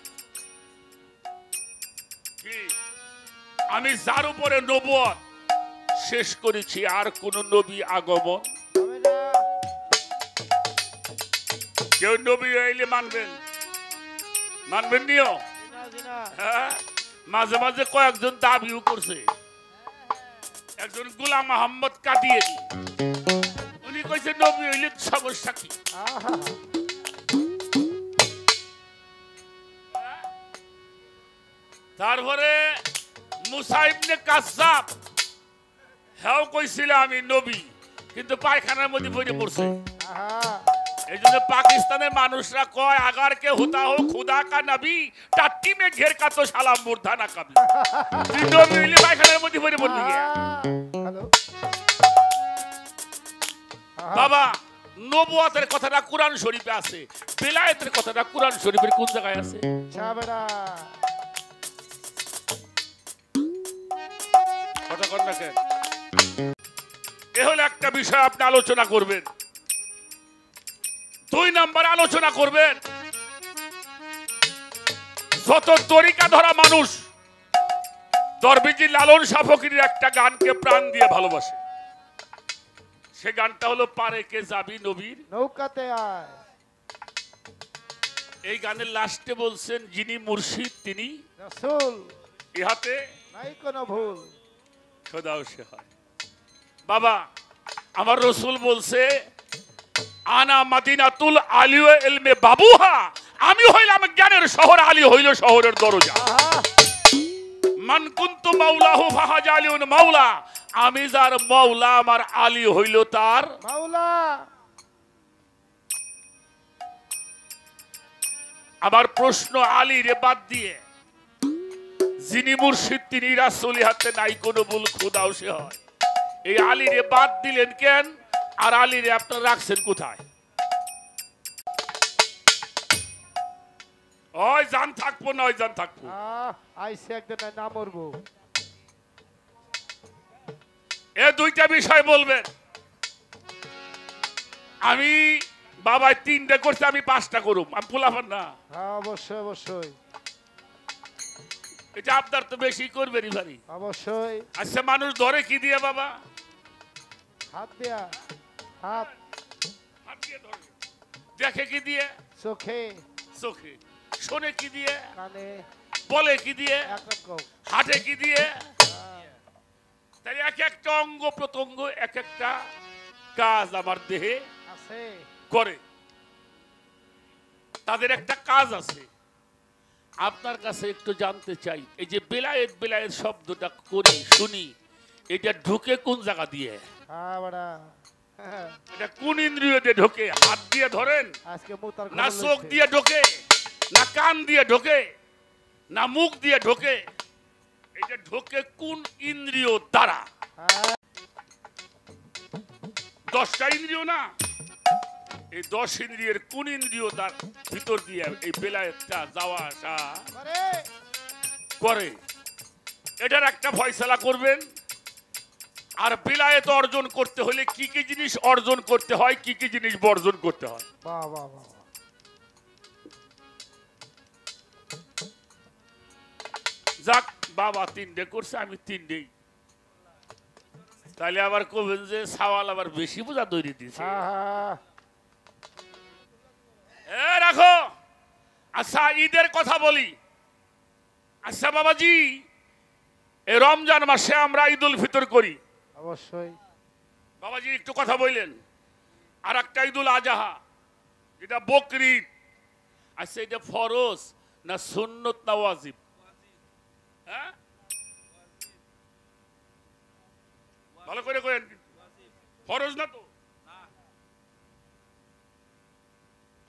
কি আমি যার উপরে নবুয়ত শেষ করেছি আর কোন নবী আগমন কেউ নবী হইলে মানবেন মানবেন নিও হ্যাঁ মাঝে মাঝে কয়েকজন দাবিও করছে একজন গোলাম মোহাম্মদ কাদিয়ানী উনি কইছে নবী হইলে সমস্যা কি তারপরে মুসা ইবনে কাজ্জাব হেও কইছিল আমি নবী কিন্তু পায়খানার মধ্যে পড়ে পড়ছে এই জন্য পাকিস্তানের মানুষরা কয় আগার কে হুতা হো খুদা কা নবী টাট্টি মে ঘের কা তো সালাম মুর্দা না কবি তুই নবী হইলে পায়খানার মধ্যে পড়ে পড়বি বাবা নবুয়তের কথাটা কুরআন শরীফে আছে বেলায়েতের কথাটা কুরআন শরীফের কোন জায়গায় আছে কথা কর না কেন এ হলো একটা বিষয় আপনি আলোচনা করবেন 2 নাম্বার আলোচনা করবেন যত তরিকা ধরা মানুষ দরবেজি লালন শাহ ফকিরের একটা গানকে প্রাণ দিয়ে ভালোবাসে সে গানটা হলো পারে কে যাবি নবীর নৌকাতে আয় এই গানের লাস্টে বলছেন যিনি মুর্শিদ তিনি রাসূল ইহাতে নাই কোনো ভুল খোদাও সে হয় বাবা আমার রসুল বলছে আনা মাদিনাতুল আলিয়া ইলমে বাবুহা আমি হইলাম জ্ঞানের শহর আলী হইল শহরের দরজা মান কুনতু মাওলাহু ফাহাজালিউন মাওলা আমি যার মাওলা আমার আলী হইল তার মাওলা আমার প্রশ্ন আলী রে বাদ দিয়ে যিনি মুর্শিদ তিনি রাসূল হাতে নাই কোনো ভুল খোদাও সে হয় এই আলী রে বাদ দিলেন কেন আর আলী রে আপনারা রাখছেন কোথায় ওই জান থাকবো না ওই জান থাকবো আইসে একদিন না মরবো এ দুইটা বিষয় বলবেন আমি বাবা 3টা করছে আমি 5টা করুম আমি পোলাপান না অবশ্যই অবশ্যই এটা আপনার তো বেশি করবেনই ভারী অবশ্যই আচ্ছা মানুষ ধরে কি দিয়ে বাবা হাত দিয়া হাত হাত দিয়ে ধরে দেখে কি দিয়ে চোখে চোখে শোনে কি দিয়ে কানে বলে কি দিয়ে একরকম হাটে কি দিয়ে তাই এক একটা অঙ্গ প্রত্যঙ্গ এক একটা কাজ আমার দেহে আছে করে তাদের একটা কাজ আছে আপনার কাছে একটু জানতে চাই এই যে বেলায়েত বেলায়েত শব্দটা করি শুনি এটা ঢুকে কোন জায়গা দিয়ে হ্যাঁ বড়া এটা কোন ইন্দ্রিয় দিয়ে ঢোকে? হাত দিয়ে ধরেন, আজকে মুতার না চোখ দিয়ে ঢোকে, না কান দিয়ে ঢোকে, না মুখ দিয়ে ঢোকে? এটা ঢোকে কোন ইন্দ্রিয় দ্বারা? 10টা ইন্দ্রিয় না, এই 10 ইন্দ্রিয়ের কোন ইন্দ্রিয় তার ভিতর দিয়ে এই বেলায়েতটা যাওয়া আসা করে? এটার একটা ফয়সালা করবেন। আর বেলায়েত অর্জন করতে হলে কি কি জিনিস অর্জন করতে হয়, কি কি জিনিস বর্জন করতে হয়? বাহ বাহ বাহ। যাক বাবা 3টে করছে, আমি 3টেই। তাহলে আবার কবেন যে সাওয়াল আবার বেশি বোঝা তৈরি দিছে। রাখো। আচ্ছা ঈদের কথা বলি। আচ্ছা বাবাজি, এই রমজান মাসে আমরা ঈদুল ফিতর করি অবশ্যই। বাবাজি একটু কথা বললেন। আর একটা ঈদুল আজহা, যেটা বকরিদ। আচ্ছা এটা ফরজ না সুন্নত না ওয়াজিব? হ্যাঁ ভালো করে করেন। ফরজ না তো?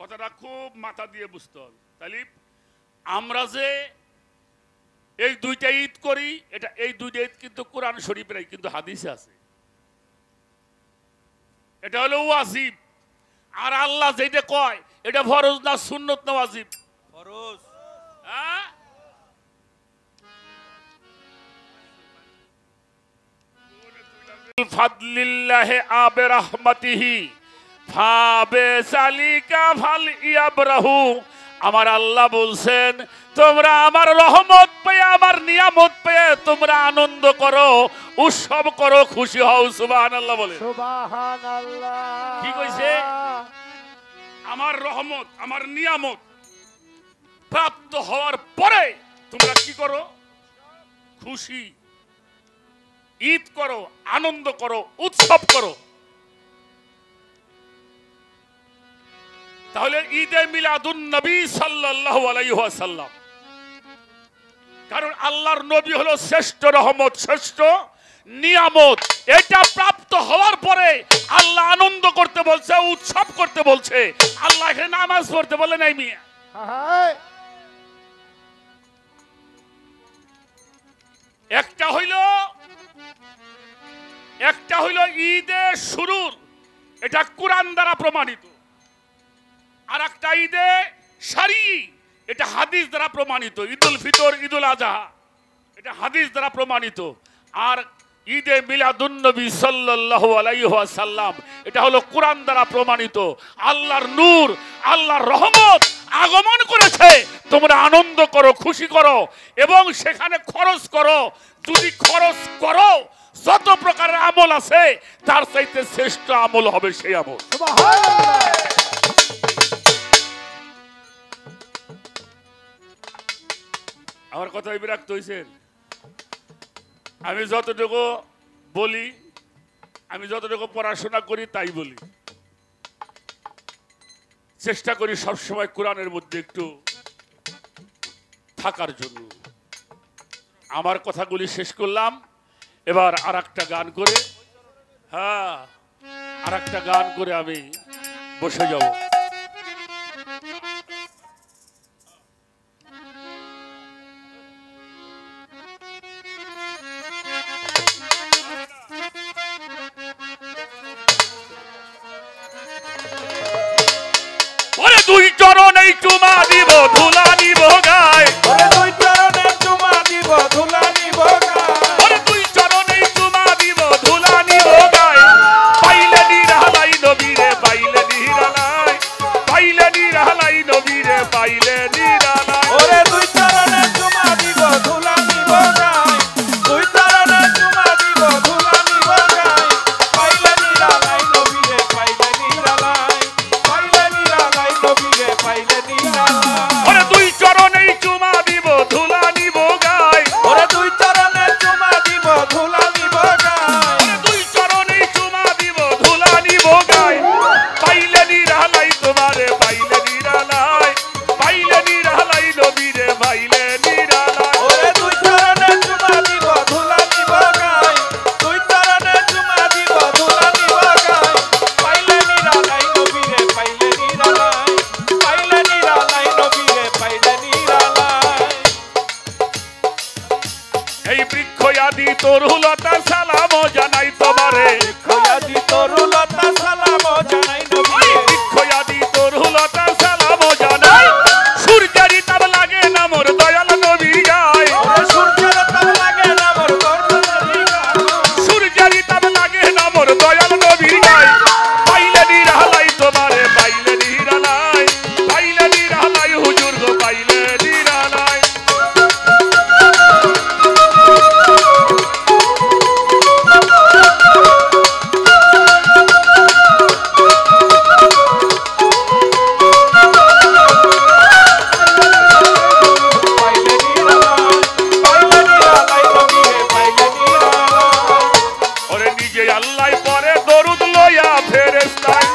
কথাটা খুব মাথা দিয়ে বুঝতে হবে। তাহলে আমরা যে এই 2টা ঈদ করি, এটা এই 2টা ঈদ কিন্তু কোরআন শরীফে নাই, কিন্তু হাদিসে আছে। এটা হলো ওয়াজিব। আর আল্লাহ যেটা কয় এটা ফরজ না সুন্নত না ওয়াজিব? ফরজ। হ্যাঁ ফাদলিল্লাহি আবে রাহমাতিহি ফাবে সালিকা ফাল ইয়াবরাহু। আমার আল্লাহ বলছেন তোমরা আমার রহমত পেয়ে, আমার নিয়ামত পেয়ে তোমরা আনন্দ করো, উৎসব করো, খুশি হও। সুবহানাল্লাহ বলে। সুবহানাল্লাহ। কি কইছে? আমার রহমত, আমার নিয়ামত প্রাপ্ত হওয়ার পরে তোমরা কি করো? খুশি, ঈদ করো, আনন্দ করো, উৎসব করো। তাহলে ঈদে মিলাদুন নবী সাল্লাল্লাহু আলাইহি ওয়াসাল্লাম, কারণ আল্লাহর নবী হলো শ্রেষ্ঠ রহমত, শ্রেষ্ঠ নিয়ামত। এটা প্রাপ্ত হওয়ার পরে আল্লাহ আনন্দ করতে বলছে, উৎসব করতে বলছে। আল্লাহ এখানে নামাজ পড়তে বলে নাই মিয়া। একটা হইল ঈদে শুরুর, এটা কোরআন দ্বারা প্রমাণিত। আর একটা ঈদে শারঈ, এটা হাদিস দ্বারা প্রমাণিত। ঈদুল ফিতর, ঈদুল আজহা, এটা হাদিস দ্বারা প্রমাণিত। আর ঈদে মিলাদুন নবী সাল্লাল্লাহু আলাইহি ওয়াসাল্লাম, এটা হলো কোরআন দ্বারা প্রমাণিত। আল্লাহর নূর, আল্লাহর রহমত আগমন করেছে, তোমরা আনন্দ করো, খুশি করো এবং সেখানে খরচ করো। যদি খরচ করো, যত প্রকারের আমল আছে তার চাইতে শ্রেষ্ঠ আমল হবে সেই আমল। আমার কথায় বিরক্ত হয়েছেন? আমি যতটুকু বলি, আমি যতটুকু পড়াশোনা করি তাই বলি। চেষ্টা করি সবসময় কোরআনের মধ্যে একটু থাকার জন্য। আমার কথাগুলি শেষ করলাম। এবার আর একটা গান করে, হ্যাঁ আর একটা গান করে আমি বসে যাব। দুই চরণেই চুমা দিব, ধুলা নিব গায়। দুই চরণে চুমা দিব, ধুলা নিব গায়। দুই চরণেই চুমা দিব, ধুলা নিব গায়। পাইলে নিরালাই নবীরে, পাইলে নিরালাই, পাইলে নিরালাই নবীরে, পাইলে নিরালাই। ওরে দুই চরণে চুমা দিব, ধুলা নিব গায়। দুই চরণে চুমা দিব, ধুলা নিব গায়। পাইলে নিরালাই নবীরে, পাইলে নিরালাই, পাইলে নিরালাই নবীরে, পাইলে নিরালাই। দুই চরণেই চুমা দিব, ধুলা নিব গায়। ওরে দুই চরণে তরুলতা সালাম জানাই তোমারে খয়াদি তরুলতা সালাম জানাই নবী খয়াদি তরুলতা সালাম জানাই সূর্যের তাপ লাগে না মোর দয়াল নবী গায় সূর্যের তাপ লাগে না মোর নবী গায় সূর্যের তাপ লাগে না মোর দয়াল নবী গায় পাইলে নিরালাই তোমারে পাইলে নিরালাই হুজুর গো পাইলে নিরালাই ওরে নিজে আল্লাহ পরে দরুদ লয়া ফেরেশতায়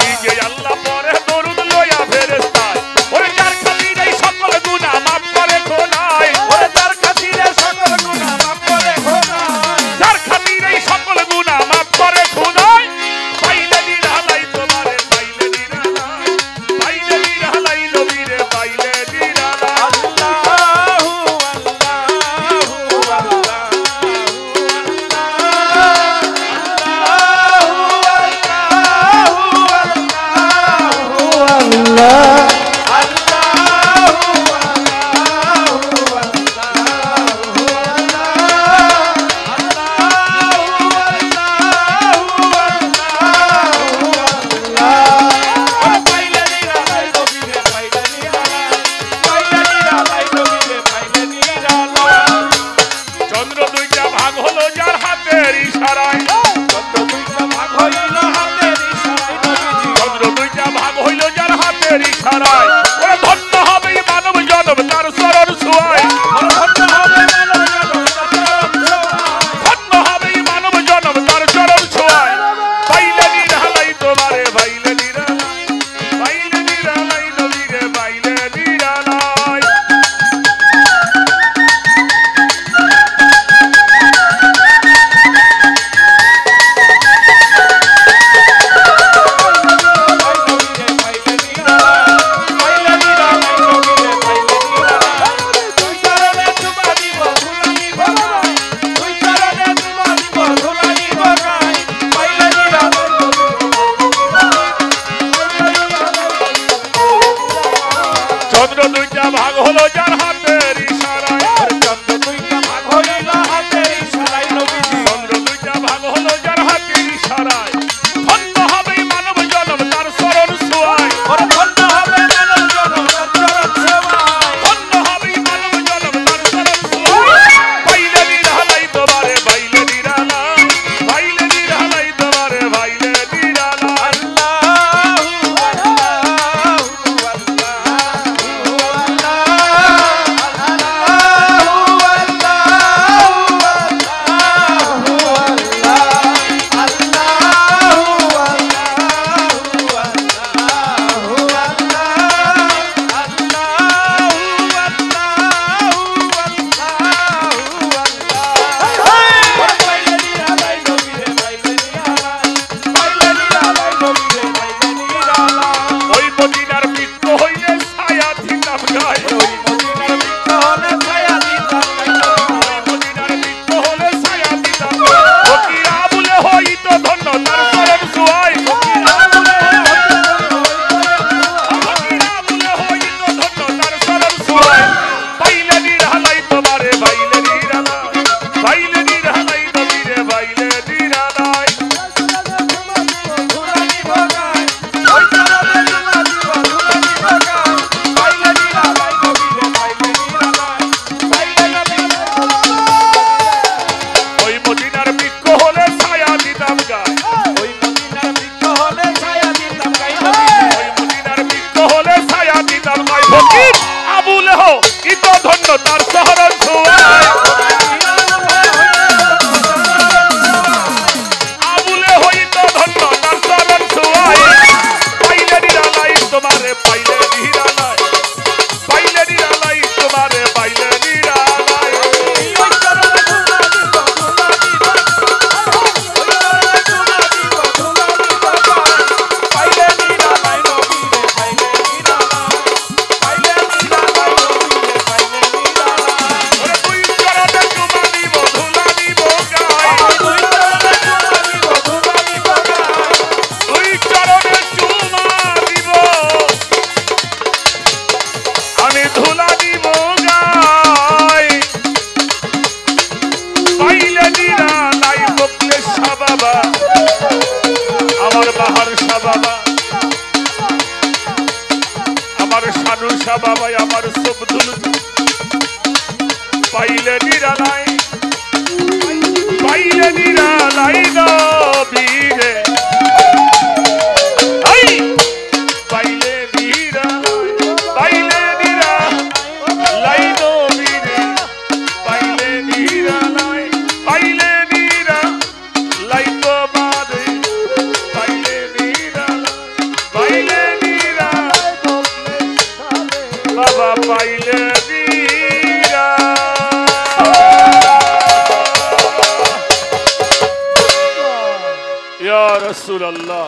নিজে আল্লাহ পরে দরুদ লয়া ফেরেশতায় ওরে যার খাতিরে সকল গুনাহ মাফ করে খোদাই ওরে যার খাতিরে সকল গুনাহ মাফ করে খোদাই যার খাতিরে সকল গুনাহ মাফ করে খোদাই পাইলে নিরালাই তোমারে পাইলে নিরালাই নবীরে পাইলে নিরালাই আল্লাহু চন্দ্র দুইটা ভাগ হলো যার হাতের ইশারায় চন্দ্র দুইটা ভাগ হইল যার হাতের ইশারায় ওরে ধন্য হবে মানব জনম তার চরণ ছোঁয়ায় ধন্য হবে মানব জনম তার চরণ ছোঁয়ায় পাইলে নিরালাই তোমারে পাইলে নিরালাই নবীরে পাইলে নিরালাই চন্দ্র দুইটা ভাগ হলো যার হাতের ইশারায় চন্দ্র দুইটা ভাগ হলো যার হাতের ইশারায় ধন্য হবে মানব জনম তার চরণ ছোঁয়ায় ধন্য হবে মানব জনম তার চরণ ছোঁয়ায় পাইলে নিরালাই তোমারে পাইলে নিরালাই তোমারে পাইলে নিরালাই ওই মদিনার মৃত্যু হইলে ছায়া দিতাম গায় ওই মদিনার মৃত্যু হলে ছায়া দিতাম ফকির আবুলে হইত ধন্য তার চরণ ছোঁয়ায় ফকির আবুলে হইত ধন্য তার চরণ ছোঁয়ায় পাইলে নিরালাই তোমারে পাইলে নিরালাই নবীরে পাইলে নিরালাই ওই মদিনার বৃক্ষ হলে ছায়া দিতাম গায় ওই মদিনার বৃক্ষ হলে ছায়া দিতাম গায় ফকির আবুলে হইত ধন্য তার চরণ ছোঁয়ায় আবুলে হইত ধন্য তার চরণ ছোঁয়ায় পাইলে নিরালাই তোমারে পাইলে নিরালাই তোমারে পাইলে নিরালাই পাইলে বাবাই আমার সবদুল পাইলে নিরালাই নবীরে আই পাইলে নিরালাই নবীরে পাইলে নিরালাই তোমারে পাইলে বাবা পাইলে ইয়া রাসূলুল্লাহ।